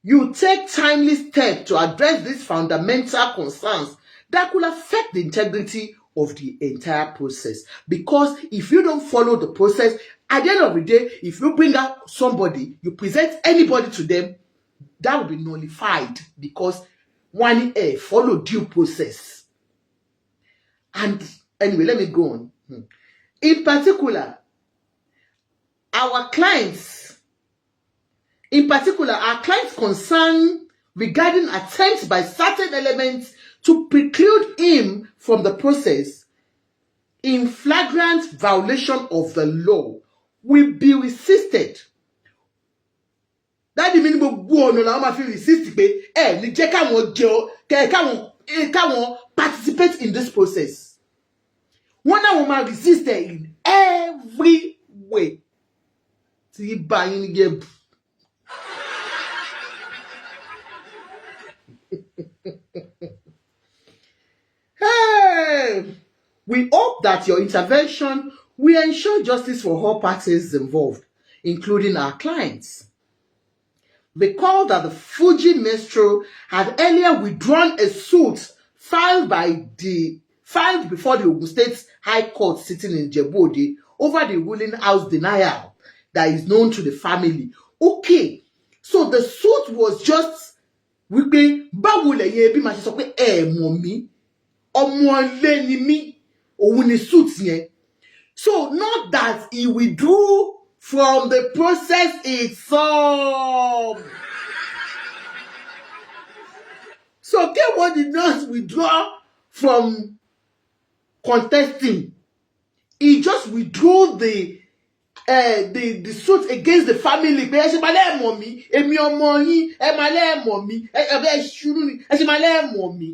Speaker 1: you take timely steps to address these fundamental concerns that could affect the integrity of the entire process. Because if you don't follow the process, at the end of the day, if you bring out somebody, you present anybody to them, that will be nullified because one follow due process. And anyway, let me go on. In particular, our clients concern regarding attempts by certain elements to preclude him from the process in flagrant violation of the law will be resisted. That means gbogbo ọ̀nà làwọn máa fi resist pé ní jẹ́ káwọn participate in this process. Wọ́n náà wọ́n máa resist in every way. Tí bá yín ní Ìjẹ̀bú. Hey, we hope that your intervention will ensure justice for all parties involved, including our clients. Recall that the Fuji Metro had earlier withdrawn a suit filed before the Ogun State High Court sitting in Ijebu over the ruling house denial that is known to the family. Okay, so the suit was just wípé báwo lẹ̀yin ẹbí máa ṣe sọ pé ẹ mọ̀ mí, ọmọ ilé ni mí, òun ni suit yẹn. So not that he withdrew from the process itself. So K1 did not withdraw from contesting. He just withdrew the suit against the family. Pé ẹ ṣe máa lẹ́ mọ̀ mí, èmi ọmọ yín, ẹ máa lẹ́ mọ̀ mí, ẹ ṣùrù ni, ẹ ṣe máa lẹ́ mọ̀ mí.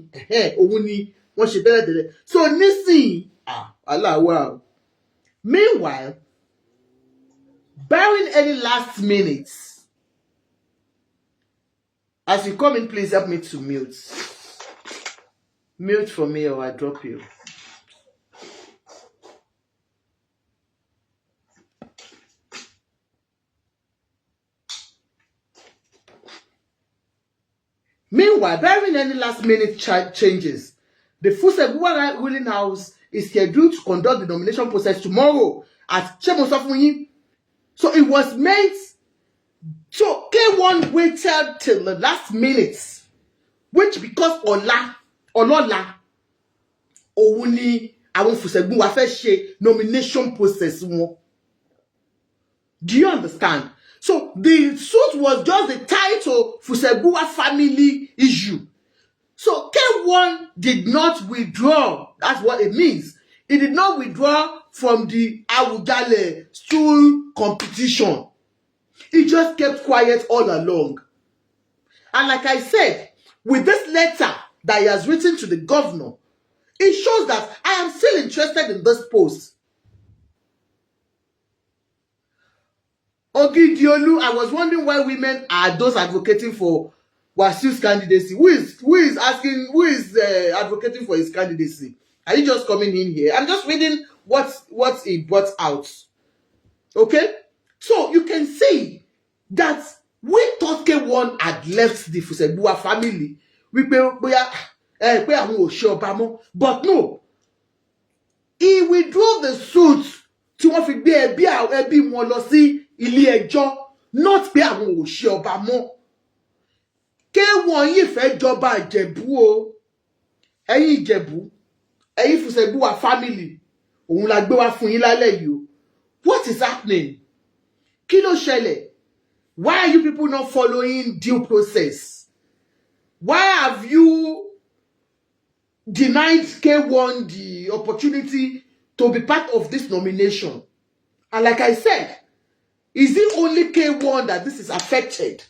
Speaker 1: Òun ni wọ́n ṣe tẹ́lẹ̀tẹ́lẹ̀. So nísìnyí, aláwa. Meanwhile, barring any last minutes, as you come in, please help me to mute. Mute for me or I drop you. Meanwhile, barring any last minute changes, the Fusegbuwa ruling house is scheduled to conduct the nomination process tomorrow at Chemosofunyin. So it was made. So K1 waited till the last minute, which because Ọlọ́lá, òun ni àwọn Fusegbuwa fẹ́ ṣe nomination process wọn. Do you understand? So the suit was just the title Fusegbuwa family issue. So K1 did not withdraw. That's what it means. He did not withdraw from the Awujale stool competition. He just kept quiet all along. And like I said, with this letter that he has written to the governor, it shows that I am still interested in this post. Ogidiolu, I was wondering why women are those advocating for Wasiu's candidacy. Who is advocating for his candidacy? Are you just coming in here? I'm just reading what he brought out. Okay? So you can see that we thought K1 had left the Fusegbuwa family. But no. He withdrew the suit tí wọ́n fi gbé ẹbí wọn lọ sí ilé ẹjọ́, not pé àwọn ò ṣe ọba mọ́. K1 yìí fẹ́ jọba Ìjẹ̀bú o. Ẹ̀yin Ìjẹ̀bú, ẹ̀yin Fusegbuwa family, òun la gbé wá fún yín lálẹ́ yìí o. What is happening? Kí ló ṣẹlẹ̀? Why are you people not following due process? Why have you denied K1 the opportunity to be part of this nomination? And like I said, is it only K1 that this is affected?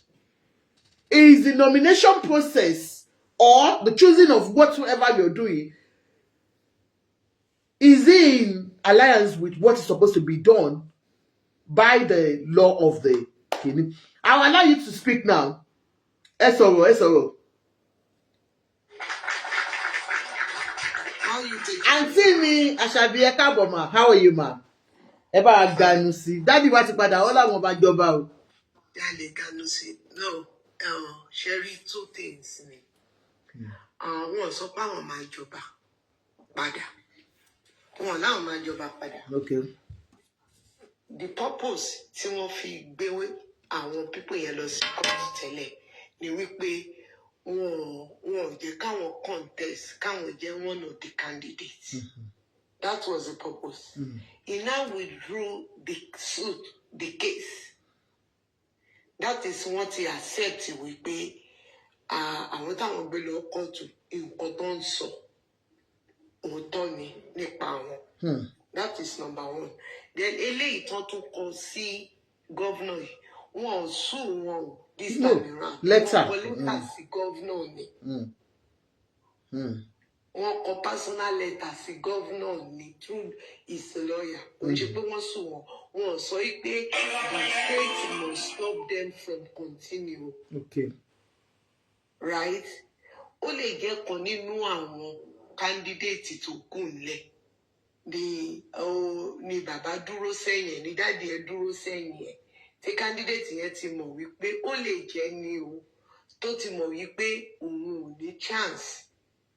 Speaker 1: Is the nomination process or the choosing of whatsoever you're doing, is it in alliance with what is supposed to be done by the law of the king? I'll allow you to speak now. Esoro. Auntie mi, Asabi ẹ káàbọ̀ ma. How are you, ma? Ẹ bá ganu sí. Daddy wa ti padà ó láwọn bá jọba o.
Speaker 4: Dale ganu sí. No, Sherry, two things ni. Wọ́n sọ pé àwọn máa jọba padà. Wọ́n láwọn máa jọba padà.
Speaker 1: Okay.
Speaker 4: The purpose tí wọ́n fi gbé àwọn people yẹn lọ sí court tẹ́lẹ̀ ni wípé wọ́n jẹ́ káwọn contest, káwọn jẹ́ one of the candidates. That was the purpose. He now withdrew the suit, the case. That is what he accepted wípé àwọn táwọn gbé lọ kóòtù nǹkan tó ń sọ òótọ́ ni nípa wọn. That is number one. Then eléyìí tán tún kọ sí governor yìí, wọn ò sue wọn o this time around.
Speaker 1: Letter.
Speaker 4: Wọ́n kọ letter sí governor ni. Wọ́n kọ personal letter sí governor ni through his lawyer. Kò ṣe pé wọ́n sue wọn. Wọ́n sọ pé the state must stop them from continuing.
Speaker 1: Okay.
Speaker 4: Right? Ó lè jẹ́ kan nínú àwọn candidate tó kù nílẹ̀. Ni bàbá dúró sẹ́yìn, ni dáàdi ẹ dúró sẹ́yìn ẹ̀. tí candidate yẹn ti mọ̀ wípé ó lè jẹ́ ní o tó ti mọ̀ wípé òun ò ní chance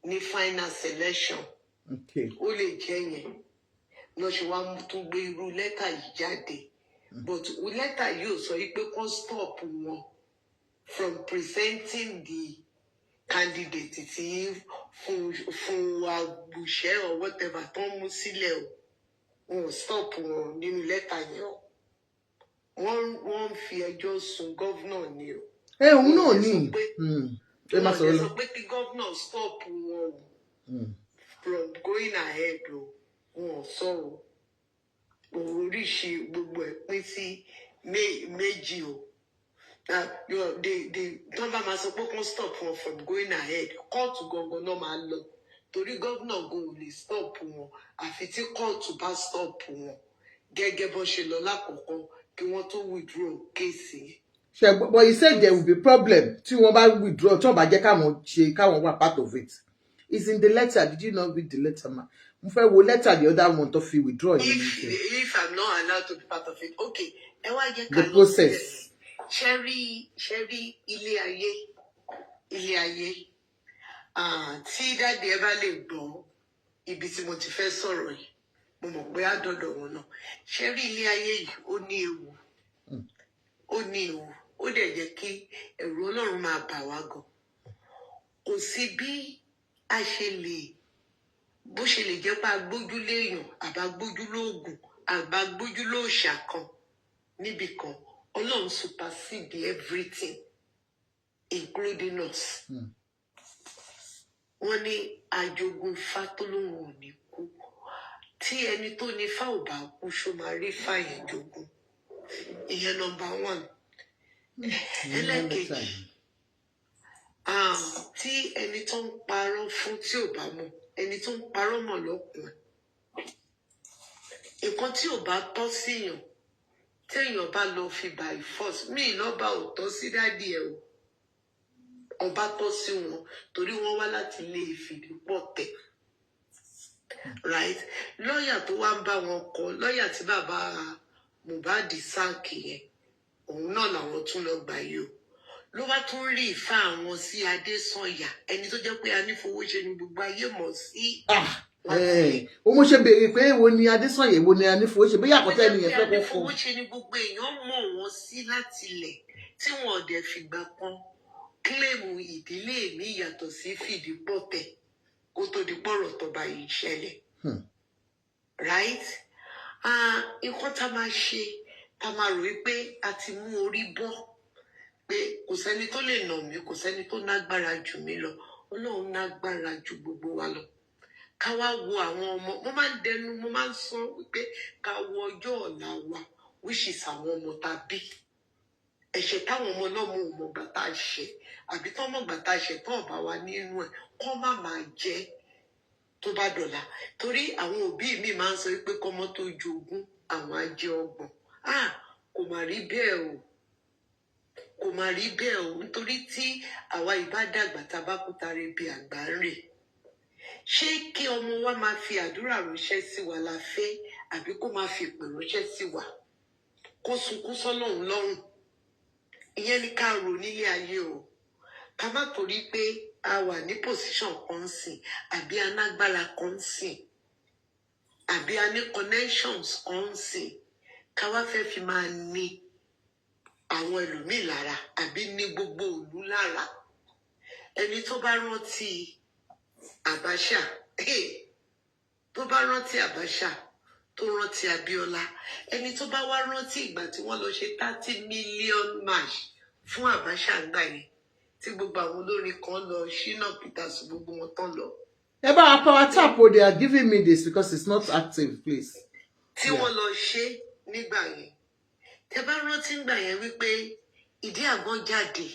Speaker 4: ní final selection ó lè jẹ́ yẹn lọ ṣe wá tún gbé irú lẹ́tà yìí jáde but lẹ́tà yìí ò sọ wípé kó stop wọn from presenting the candidate tí fún àbùṣẹ́ or whatever tó ń mú sílẹ̀ o wọn ò stop wọn nínú lẹ́tà yẹn o wọ́n fi ẹjọ́ sùn gọ́vnà ni o.
Speaker 1: òun náà ní
Speaker 4: wọ́n sọ pé kí gọ́vnà stop wọn from going ahead o wọn ò sọ̀rọ̀ oríṣi gbogbo ẹ̀ pín sí méjì o. Tọ́ bá máa sọ pé kán stop wọn from going ahead kóòtù gangan náà máa lọ torí gọ́vnà gan ò lè stop wọn àfi tí kóòtù bá stop wọn gẹ́gẹ́ bó ṣe lọ lákòókò kí wọ́n tó withdraw kéèsì.
Speaker 1: But he said there will be problem tí wọ́n bá withdraw tí wọ́n bá jẹ́ káwọn wà part of it. It's in the letter. Did you not read the letter, ma? Mo fẹ́ wo letter the other one tó fi withdraw.
Speaker 4: If I'm not allowed to be part of it, okay. Ẹ wá jẹ́ ká
Speaker 1: the process.
Speaker 4: Ṣẹ́rí ilé ayé tí dáàdi ẹ bá lè gbọ́ ibi tí mo ti fẹ́ sọ̀rọ̀ yìí mo mọ̀ pé á dọ̀dọ̀ wọn náà ṣẹ́rí ilé ayé yìí ó ní ewu ó dẹ̀ jẹ́ kí ẹ̀rù Ọlọ́run máa bà wá gan kò sí bí a ṣe lè bó ṣe lè jẹ́ pé agbójúlé èèyàn àbágbójúlóògùn àbágbójúlóòṣà kan níbì kan Ọlọ́run supersede everything including us. Wọ́n ní ajogun Ifá tó lóun ò ní kú tí ẹni tó ní Ifá ò bá kú ṣó máa rí Ifá yẹn jogun ìyẹn number one. Ẹlẹ́kejì tí ẹni tó ń parọ́ fún tí ò bá mọ̀ ẹni tó ń parọ́ mọ̀ lọ́kùnrin nǹkan tí ò bá tọ́ síyàn téèyàn bá lọ fi by force míì lọ́ba ò tọ́ sí dádì ẹ̀ o ọba tọ́ sí wọn torí wọ́n wá láti ilé Ìfìdípọ̀tẹ̀ right lọ́ọ̀yà tó wá ń bá wọn kọ lọ́ọ̀yà tí bàbá Mohbad sáàkì yẹn òun náà làwọn tún lọ gbà yìí o ló wá tún rí ìfà àwọn sí Adésànyà ẹni tó jẹ́ pé anífowóṣe ni gbogbo ayé mọ̀ sí.
Speaker 1: ó mo ṣe béèrè pé èwo ni Adésànyà èwo ni anífowóṣe bóyá àkọsẹ́ ènìyàn fẹ́ kó fún.
Speaker 4: anífowóṣe ni gbogbo èèyàn mọ̀ wọ́n sí láti ilẹ̀ tí wọn ò dẹ̀ fìgbà kan kílèmù ìdílé mi yàtọ̀ sí Fìdípọ̀tẹ̀ kó tó di pọ̀rọ̀ tọba yìí ṣẹlẹ̀ right nǹkan tá a máa ṣe tá a máa rò wípé a ti mú orí bọ́ pé kò sẹ́ni tó lè nà mí kò sẹ́ni tó nágbára jù mí lọ Ọlọ́run nágbára ju gbogbo wa lọ ká wá wo àwọn ọmọ mo máa ń sọ wípé ká wo ọjọ́ ọ̀la wa which is àwọn ọmọ tá a bí ẹ̀ṣẹ̀ táwọn ọmọ náà mú ọmọ gbàtà ṣe àbí tán mọ̀ gbàtà ṣe tán ọ̀bá wa nínú ẹ̀ kọ́ má máa jẹ́ tó bá dọ̀la torí àwọn òbí mi máa ń sọ wípé kọ́mọ tó jogún àwọn á jẹ ọgbọ̀n kò má rí bẹ́ẹ̀ o kò má rí bẹ́ẹ̀ o nítorí tí àwa ìbá dàgbà tá a bá kú tare bí àgbà ń rè ṣé kí ọmọ wa máa fi àdúrà ránṣẹ́ sí wa la fẹ́ àbí kó máa fi ìpè ránṣẹ́ sí wa kó sunkún sọ́lọ́run lọ́rùn ìyẹn ni ká rò nílé ayé o ká má torí pé a wà ní position kan sìn àbí anágbára kan sìn àbí a ní connections kan sìn ká wá fẹ́ fi máa ní àwọn ẹlòmíì lára àbí ní gbogbo ìlú lára ẹni tó bá rántí Abacha tó bá rántí Abacha tó rántí Abíọ́lá ẹni tó bá wá rántí ìgbà tí wọ́n lọ ṣe 30 million march fún Abacha gbà yẹn tí gbogbo àwọn olórin kan lọ Shina Peters gbogbo wọn tán lọ.
Speaker 1: ẹ bá a power tap o they are giving me this because it's not active please.
Speaker 4: tí wọ́n lọ ṣe nígbà yẹn tẹ́ bá rántí nígbà yẹn wípé Ìdí Àgbọn jáde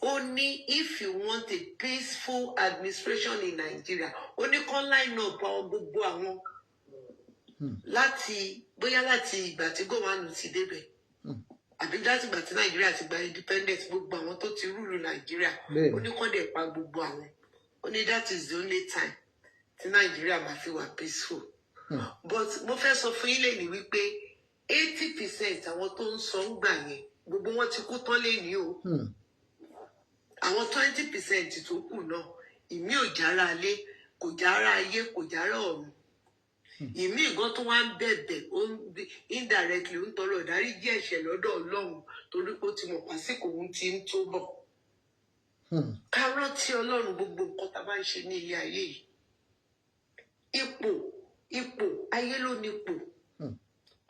Speaker 4: ó ní if you want a peaceful administration in Nigeria ó ní kán line up àwọn gbogbo àwọn láti bóyá láti ìgbà tí gómìnà ti débẹ̀ àbí láti ìgbà tí Nàìjíríà ti gba independence gbogbo àwọn tó ti rúlu Nàìjíríà ó ní kán dẹ̀ pa gbogbo àwọn ó ní that is the only time tí Nàìjíríà máa fi wà peaceful but mo fẹ́ sọ fún yín lẹ́yìn wípé 80% àwọn tó ń sọ ń gbà yẹn gbogbo wọn ti kú tán lé ní o. Àwọn 20% tó kù náà ìmí ò jára alé kò jára ayé kò jára ọ̀run. Ìmí gan tó wá ń bẹ̀bẹ̀ indirectly ń tọrọ ìdáríjì ẹ̀ṣẹ̀ lọ́dọ̀ Ọlọ́run torí pé ó ti mọ̀ pásíkò òun ti ń tó bọ̀. Ká rántí Ọlọ́run gbogbo nǹkan tá a bá ń ṣe ní ilé ayé yìí. Ipò ayé ló ní ipò.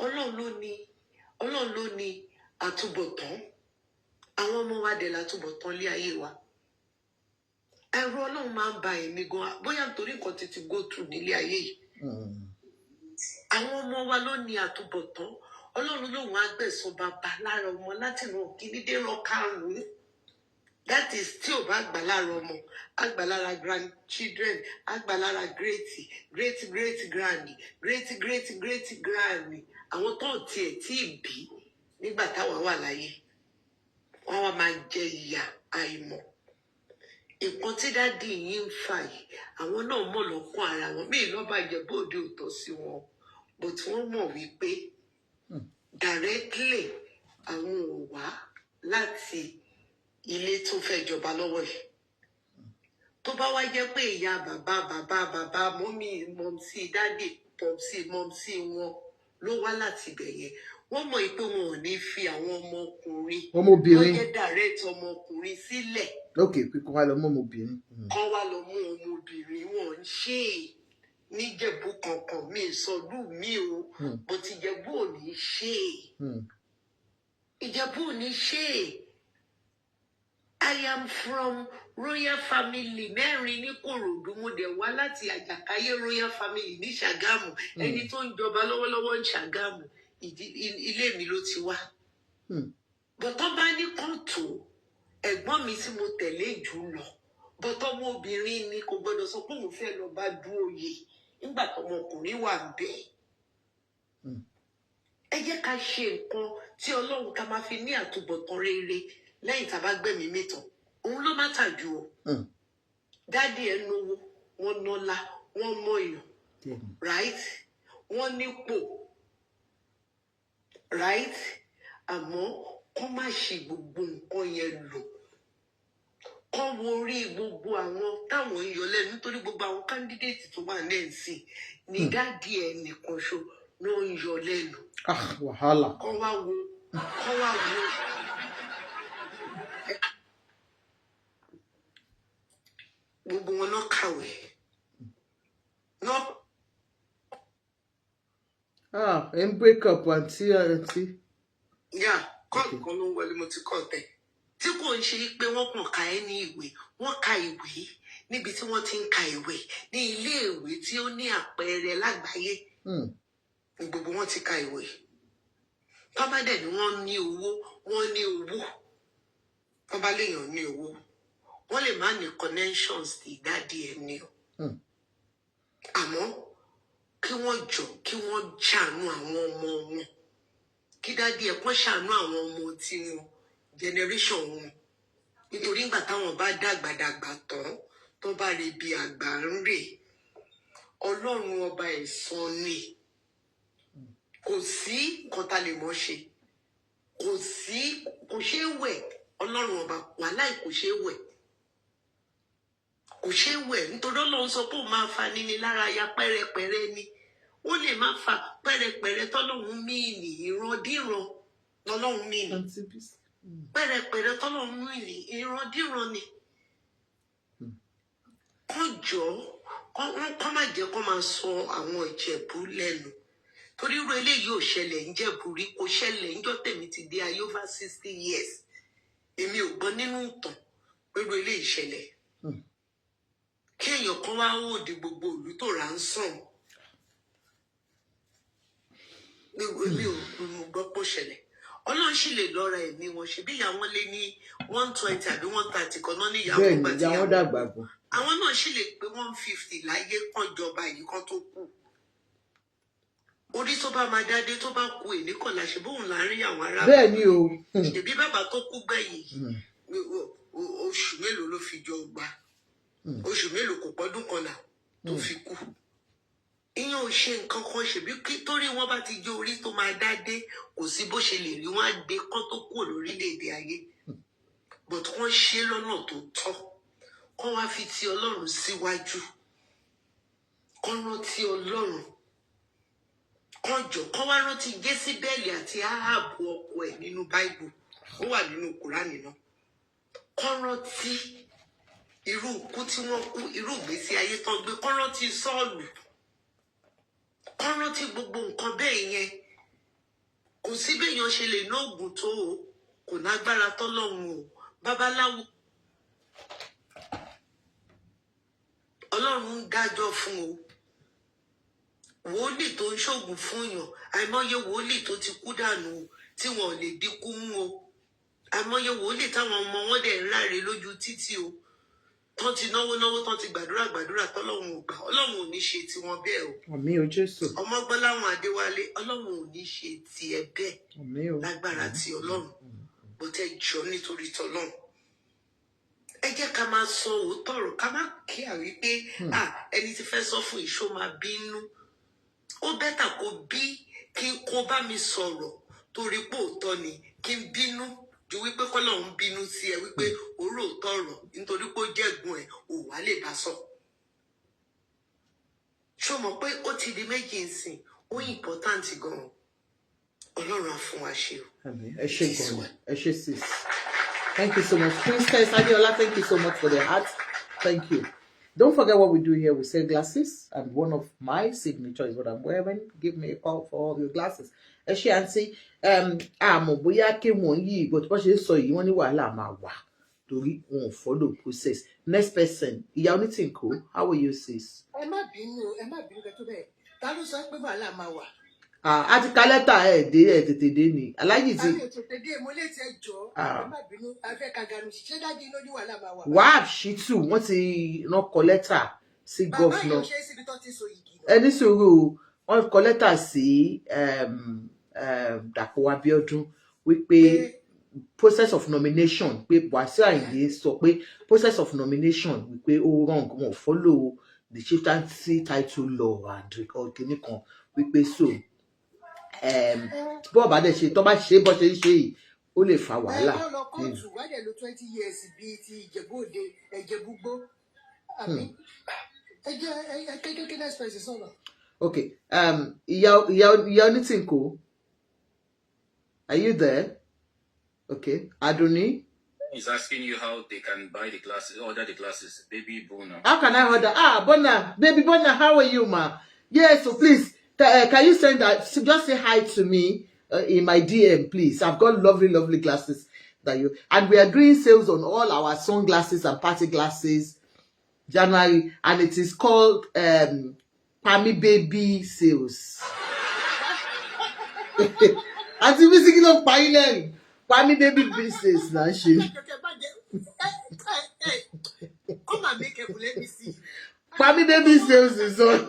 Speaker 4: Ọlọ́run ló ní àtúbọ̀tán. Àwọn ọmọ wa dẹ̀ látúbọ̀tán lé ayé wa. Ẹ̀rù Ọlọ́run máa ń ba èmi gan bóyá nítorí nǹkan ti go through nílé ayé yìí. Àwọn ọmọ wa ló ní àtúbọ̀tán. Ọlọ́run lòun á gbẹ̀san bàbá lára ọmọ láti ràn kíní dé ràn karùn-ún. That is tí ò bá gbà lára ọmọ, á gbà lára grandchildren, á gbà lára great granny, great granny. Àwọn tó tiẹ̀ tí ì bí nígbà táwa wà láyé. Wọ́n wá máa jẹ ìyà àìmọ̀. Nǹkan tí dádì yìí ń fà yìí, àwọn náà mọ̀ lọ́kàn ara wọn. Mí lọ́ba Ìjẹ̀bú Òde ò tọ́ sí wọn. But wọ́n mọ̀ wípé directly àwọn ò wá láti ilé tó fẹ́ jọba lọ́wọ́ yìí. Tó bá wá jẹ́ pé ìyá bàbá mọ́mí dádì mọ́mí wọn ló wá láti ibẹ̀ yẹn. Wọ́n mọ̀ pé wọn ò ní fi àwọn ọmọbìnrin wọ́n jẹ́ direct ọmọkùnrin sílẹ̀.
Speaker 1: Okay, kó wá lọ mú ọmọbìnrin.
Speaker 4: Kọ́ wá lọ mú ọmọbìnrin wọn ń ṣe é níjẹ̀bú kankan mi ìsọdún mi o but Ìjẹ̀bú ò ní ṣe é. Ìjẹ̀bú ò ní ṣe é. I am from royal family mẹ́rin ní Kòròdú mo dẹ̀ wá láti Àjàkáyé royal family ní Ṣàgámù ẹni tó ń jọba lọ́wọ́lọ́wọ́ ní Ṣàgámù ilé mi ló ti wá. Bọ́tọ́ bá ní kóòtù ẹ̀gbọ́n mi tí mo tẹ̀lé jù lọ bọ́tọ́ ọmọbìnrin ni kò gbọ́dọ̀ sọ pé òun fẹ́ lọ bá dú oyè nígbà tọmọkùnrin wà bẹ́ẹ̀. Ẹ jẹ́ ká ṣe nǹkan tí Ọlọ́run ká máa fi ní àtúbọ̀tán rere lẹ́yìn tá a bá gbẹ̀mí mìtàn òun ló má tà jù o. Dádì ẹ̀ náwó wọ́n nọ́lá wọ́n mọ̀yàn right wọ́n nípò right àmọ́ kọ́ má ṣe gbogbo nǹkan yẹn lò. Kọ́ wo orí gbogbo àwọn táwọn ń yọ lẹ́nu nítorí gbogbo àwọn kándídéètì tó wà náà sí ní dádì ẹ̀ nìkan ṣo ló ń yọ lẹ́nu.
Speaker 1: Wàhálà.
Speaker 4: Kọ́ wá wo gbogbo wọn náà kàwé náà.
Speaker 1: Ẹ ń break up àǹtí.
Speaker 4: Yà kọ́ọ̀lù kan ló ń wọlé mo ti kọ́ tẹ̀. Tí kò ń ṣe pé wọ́n kàn ká ẹ ní ìwé wọ́n ka ìwé níbi tí wọ́n ti ń ka ìwé ní ilé ìwé tí ó ní àpẹẹrẹ lágbàáyé. Gbogbo wọn ti ka ìwé. Tọ́ba dẹ̀ ni wọ́n ní owó tọ́ba léèyàn ní owó wọ́n lè má ní connections tí dádì ẹ̀ ní o. Àmọ́ kí wọ́n jọ kí wọ́n ṣàánú àwọn ọmọ wọn kí dádì ẹ̀ kàn ṣàánú àwọn ọmọ tiwọn generation wọn nítorí ìgbà táwọn bá dàgbàdàgbà tán tó bá rí bí àgbà ń rè Ọlọ́run ọba ẹ̀san ni kò sí nǹkan tá lè mọ̀ ṣe kò ṣeé wẹ̀ Ọlọ́run ọba wàláì kò ṣeé wẹ̀ nítorí Ọlọ́run sọ pé ó máa fa níní lára ya pẹ́rẹpẹ̀rẹ ni ó lè má fa pẹ́rẹpẹ̀rẹ tọ́lọ́run míìnì ìrandíran lọ́lọ́run míìnì pẹ́rẹpẹ̀rẹ tọ́lọ́run míìnì ìrandíran ni kọ́ jọ kọ́ má jẹ́ kó máa sọ àwọn Ìjẹ̀bú lẹ́nu torí irú eléyìí ò ṣẹlẹ̀ ń Jẹ̀bú rí kò ṣẹlẹ̀ ńjọ́ tèmi ti dé ayé over 60 years èmi ò gbọ́ nínú ìtàn pé irú eléyìí ṣẹlẹ̀ kí èèyàn kan wá òde gbogbo ìlú tó rà ń sàn èmi ò gbọ́ pọ̀ ṣẹlẹ̀ Ọlọ́run sì lè lọ́ra ẹ̀mí wọn ṣe bí ìyàwó lé ní 120 àbí 130 kan náà ní ìyàwó gbàtí ìyàwó
Speaker 1: dàgbà gan
Speaker 4: àwọn náà sì lè pé 150 láyé kan jọba yìí kan tó kù orí tó bá máa dádé tó bá ku èní kan láṣẹ bóun láàrin àwọn ará
Speaker 1: bẹ́ẹ̀ ni o
Speaker 4: ṣèbí bàbá tó kú gbẹ̀yìn oṣù mélòó ló fi jọ gbà oṣù mélòó kò pọ́dún kan là tó fi kú ìyẹn ò ò ṣe nǹkan kan ṣèbí kí torí wọn bá ti jẹ orí tó máa dá dé kò sí bó ṣe lè rí wọn á gbé kán tó kúrò lórílẹ̀-èdè ayé but wọ́n ṣe lọ́nà tó tọ́ kán wá fi ti Ọlọ́run síwájú kán rántí Ọlọ́run kán jọ kán wá rántí Jésíbẹ́lì àti Áhábù ọkọ ẹ̀ nínú Báíbù ó wà nínú Kùránì náà kán rántí irú ikú tí wọ́n kú irú ìgbésí ayé tán gbé kán rántí Sọ́ọ̀lù kán rántí gbogbo nǹkan bẹ́ẹ̀ yẹn kò sí béèyàn ṣe lè ná oògùn tó o kò nágbára tọ́lọ́run o babaláwo Ọlọ́run ń dájọ́ fún o wòlíì tó ń ṣoògùn fún yàn àìmọye wòlíì tó ti kú dànù o tí wọn ò lè dínkù mú o àìmọye wòlíì táwọn ọmọ wọn dẹ̀ ń ráre lójú títì o tán ti náwó tán ti gbàdúrà tọ́lọ́run ò gbà Ọlọ́run ò ní ṣe tiwọn bẹ́ẹ̀ o.
Speaker 1: Àmín o Jésù.
Speaker 4: Ọmọgbọ́láwọn Adéwálé Ọlọ́run ò ní ṣe tiẹ̀ bẹ́ẹ̀.
Speaker 1: Àmín o.
Speaker 4: Lágbára ti Ọlọ́run bó tẹ́ jọ nítorí tọ́lọ́run. Ẹ jẹ́ ká máa sọ òótọ́ ọ̀rọ̀ ká má kí àwí pé ẹni tí fẹ́ sọ fún ìṣó máa bínú. Ó bẹ́tà kó bí kí kó bá mi sọ̀rọ̀ torí pé òótọ́ ni kí n bínú ju wípé kọ́lọ́run bínú sí ẹ wípé oró òótọ́ ọ̀rọ̀ nítorí pé ó jẹ́gun ẹ̀ ò wá lè bá sọ. Ṣó mọ̀ pé ó ti di méjì nsìn ó important gan-an Ọlọ́run á fún wa ṣe o.
Speaker 1: Àmín. Ẹ ṣé gan-an. Ẹ ṣé sis. Thank you so much. Princess Adiola, thank you so much for the heart. Thank you. Don't forget what we do here. We sell glasses, and one of my signature is what I'm wearing. Give me a call for all your glasses. Ẹ ṣé àǹtí, àmọ́ bóyá ké wọ́n yìí, but bó ṣe sọ yìí, wọ́n ní wàhálà máa wà torí wọn ò follow process. Next person, ìyá Onítìǹkó, how are you sis?
Speaker 5: Ẹ má bínú kẹ́ tó bẹ́ẹ̀. Ta ló sọ pé wàhálà máa wà?
Speaker 1: A ti ka lẹ́tà tètè dé ni. Alhaji ti.
Speaker 5: Àmì ètò tèdè mo lè tẹ jọ. Ẹ má bínú afẹ́ kaganu ṣiṣẹ́ dájú ló ní wàhálà máa wà.
Speaker 1: Wàá ṣìtù wọ́n ti rán kọ lẹ́tà sí gọ́fúnà.
Speaker 5: Bàbá yóò ṣe é síbi tó ti so igi.
Speaker 1: Ẹni sùúrù wọ́n kọ lẹ́tà sí Dàpọ̀ Abíọ́dún wípé process of nomination pé Wàsíù Àyìndé sọ pé process of nomination wípé ó wrong wọn ò follow the chieftaincy title law and kìíní kan wípé so bó bá dẹ̀ ṣe tó bá ṣe bó ṣe ń ṣe yìí ó lè fa wàhálà.
Speaker 5: Ẹ lọ kóòtù wádẹ̀ lo 20 years bíi ti Ìjẹ̀bú Òde Ìjẹ̀bú Gbó. Àmì ẹ jẹ́ kékeré next person sọ̀rọ̀.
Speaker 1: Okay, ìyá Onítìǹkó, are you there? Okay, Adoni.
Speaker 3: He's asking you how they can buy the glasses, order the glasses. Baby Bona.
Speaker 1: How can I order? Bona, baby Bona, how are you, ma? Yes, so please, can you send that? Just say hi to me in my DM, please. I've got lovely glasses that you. And we are doing sales on all our sunglasses and party glasses, January, and it is called Pami Baby Sales. Àti bí kí ló pa yín lẹ́rìn. Pami Baby Business là ń ṣe.
Speaker 5: Come and make a let me see.
Speaker 1: Pami Baby Sales is on.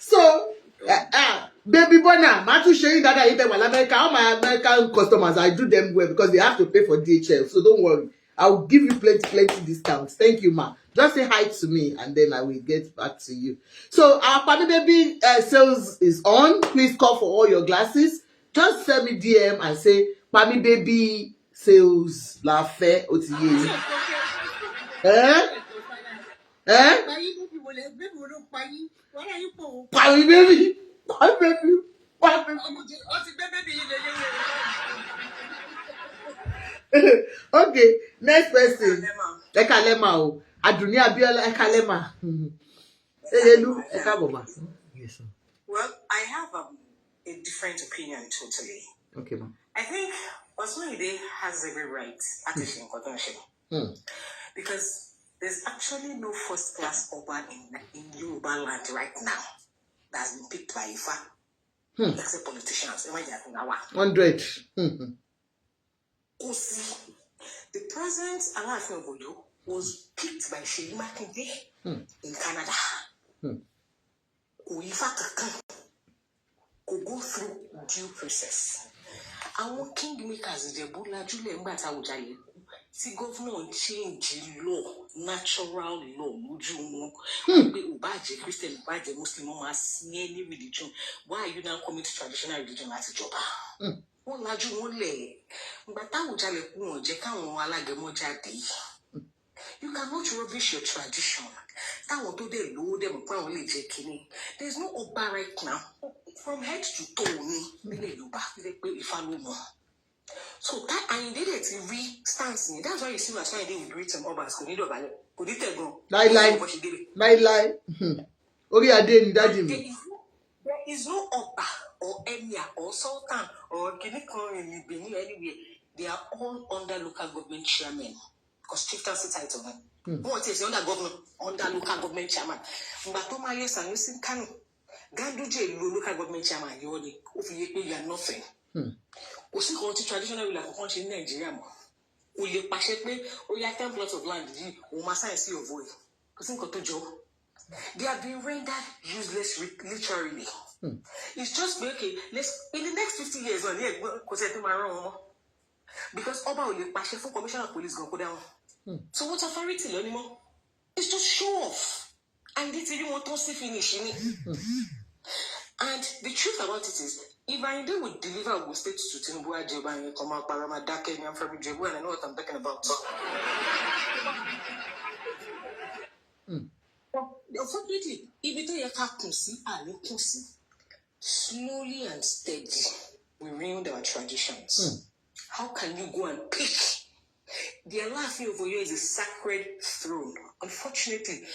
Speaker 1: So, Baby Bona, màá tún ṣe yín dáadáa yìí bẹ̀ wà l'Amẹ́ríkà. All my American customers, I do them well because they have to pay for DHL. So don't worry. I will give you plenty discounts. Thank you, ma. Just say hi to me and then I will get back to you. So our Pami Baby sales is on. Please call for all your glasses. Just send me DM and say Pami Baby sales la fẹ́ ó ti yé yín. Pami Baby. Okay, next person. Ekalema o. Aduni Abiola Ekalema. Elelu Ekaboma. Yes, sir.
Speaker 6: Well, I have a different opinion totally.
Speaker 1: Okay, ma'am.
Speaker 6: I think Osunide has every right because there's actually no first class Oba in Yoruba land right now that's been picked by Ifa, except politicians.
Speaker 1: 100.
Speaker 6: The president Alhaji Obodo was picked by Seyi Makinde in Canada. Ifa could go through due process. Àwọn kingmakers Ìjẹ̀bú lajúlẹ̀ ńgbà tá Àwùjalẹ̀ kú. Tí governor change law, natural law lójú wọn. Pé ò bá jẹ́ Christian, ò bá jẹ́ Muslim, wọ́n máa sin any religion. Why are you now coming to traditional religion láti jọba? Wọ́n lajú wọn lẹ̀. Ìgbà tá Àwùjalẹ̀ kú wọn jẹ́ káwọn alágẹmọ jáde. You cannot rubbish your tradition. Táwọn tó dé lówó dẹ̀ mọ̀ pé àwọn lè jẹ́ kínní. There is no Ọba right now. From head to toe ni nílẹ̀ Yorùbá lè pé Ifá ló mọ̀. So that Ayinde dẹ̀ ti rí stance yẹn. That's why you see my son dey with written Obas kò ní dọ̀bálẹ̀. Kò ní tẹ̀gbọ́n.
Speaker 1: Láíláí. Orí adé ni dájì mi.
Speaker 6: There is no Ọba or Emir or Sultan or Kinikan in Benin anywhere. They are all under local government chairman. Because chieftaincy title. Wọ́n ti ṣe under governor, under local government chairman. Ìgbà tó máa yẹ Sanusi Kanu. Ganduje lo local government chairman yọ ni. Ó fi yé pé you are nothing. Kò sí kan tí traditional ruler kankan ṣe ní Nàìjíríà mọ́. O lè pàṣẹ pé ó yá 10 plots of land yìí, òun máa sáyẹn sí your voice. Kò sí nǹkan tó jọ. They have been rendered useless literally. It's just okay. In the next 50 years, because Oba will be passion for commissioner of police go down. So what authority anymore? It's just show off. And it's really want to see finishing it. And the truth about it is, if Ayinde would deliver Ogun State to Tinubu Ijebu and come out Parama Dake and from Ijebu, and I know what I'm talking about. Unfortunately, if you can see, slowly and steady, we ruined our traditions. How can you go and pick? The Alhaji over here is a sacred throne. Unfortunately,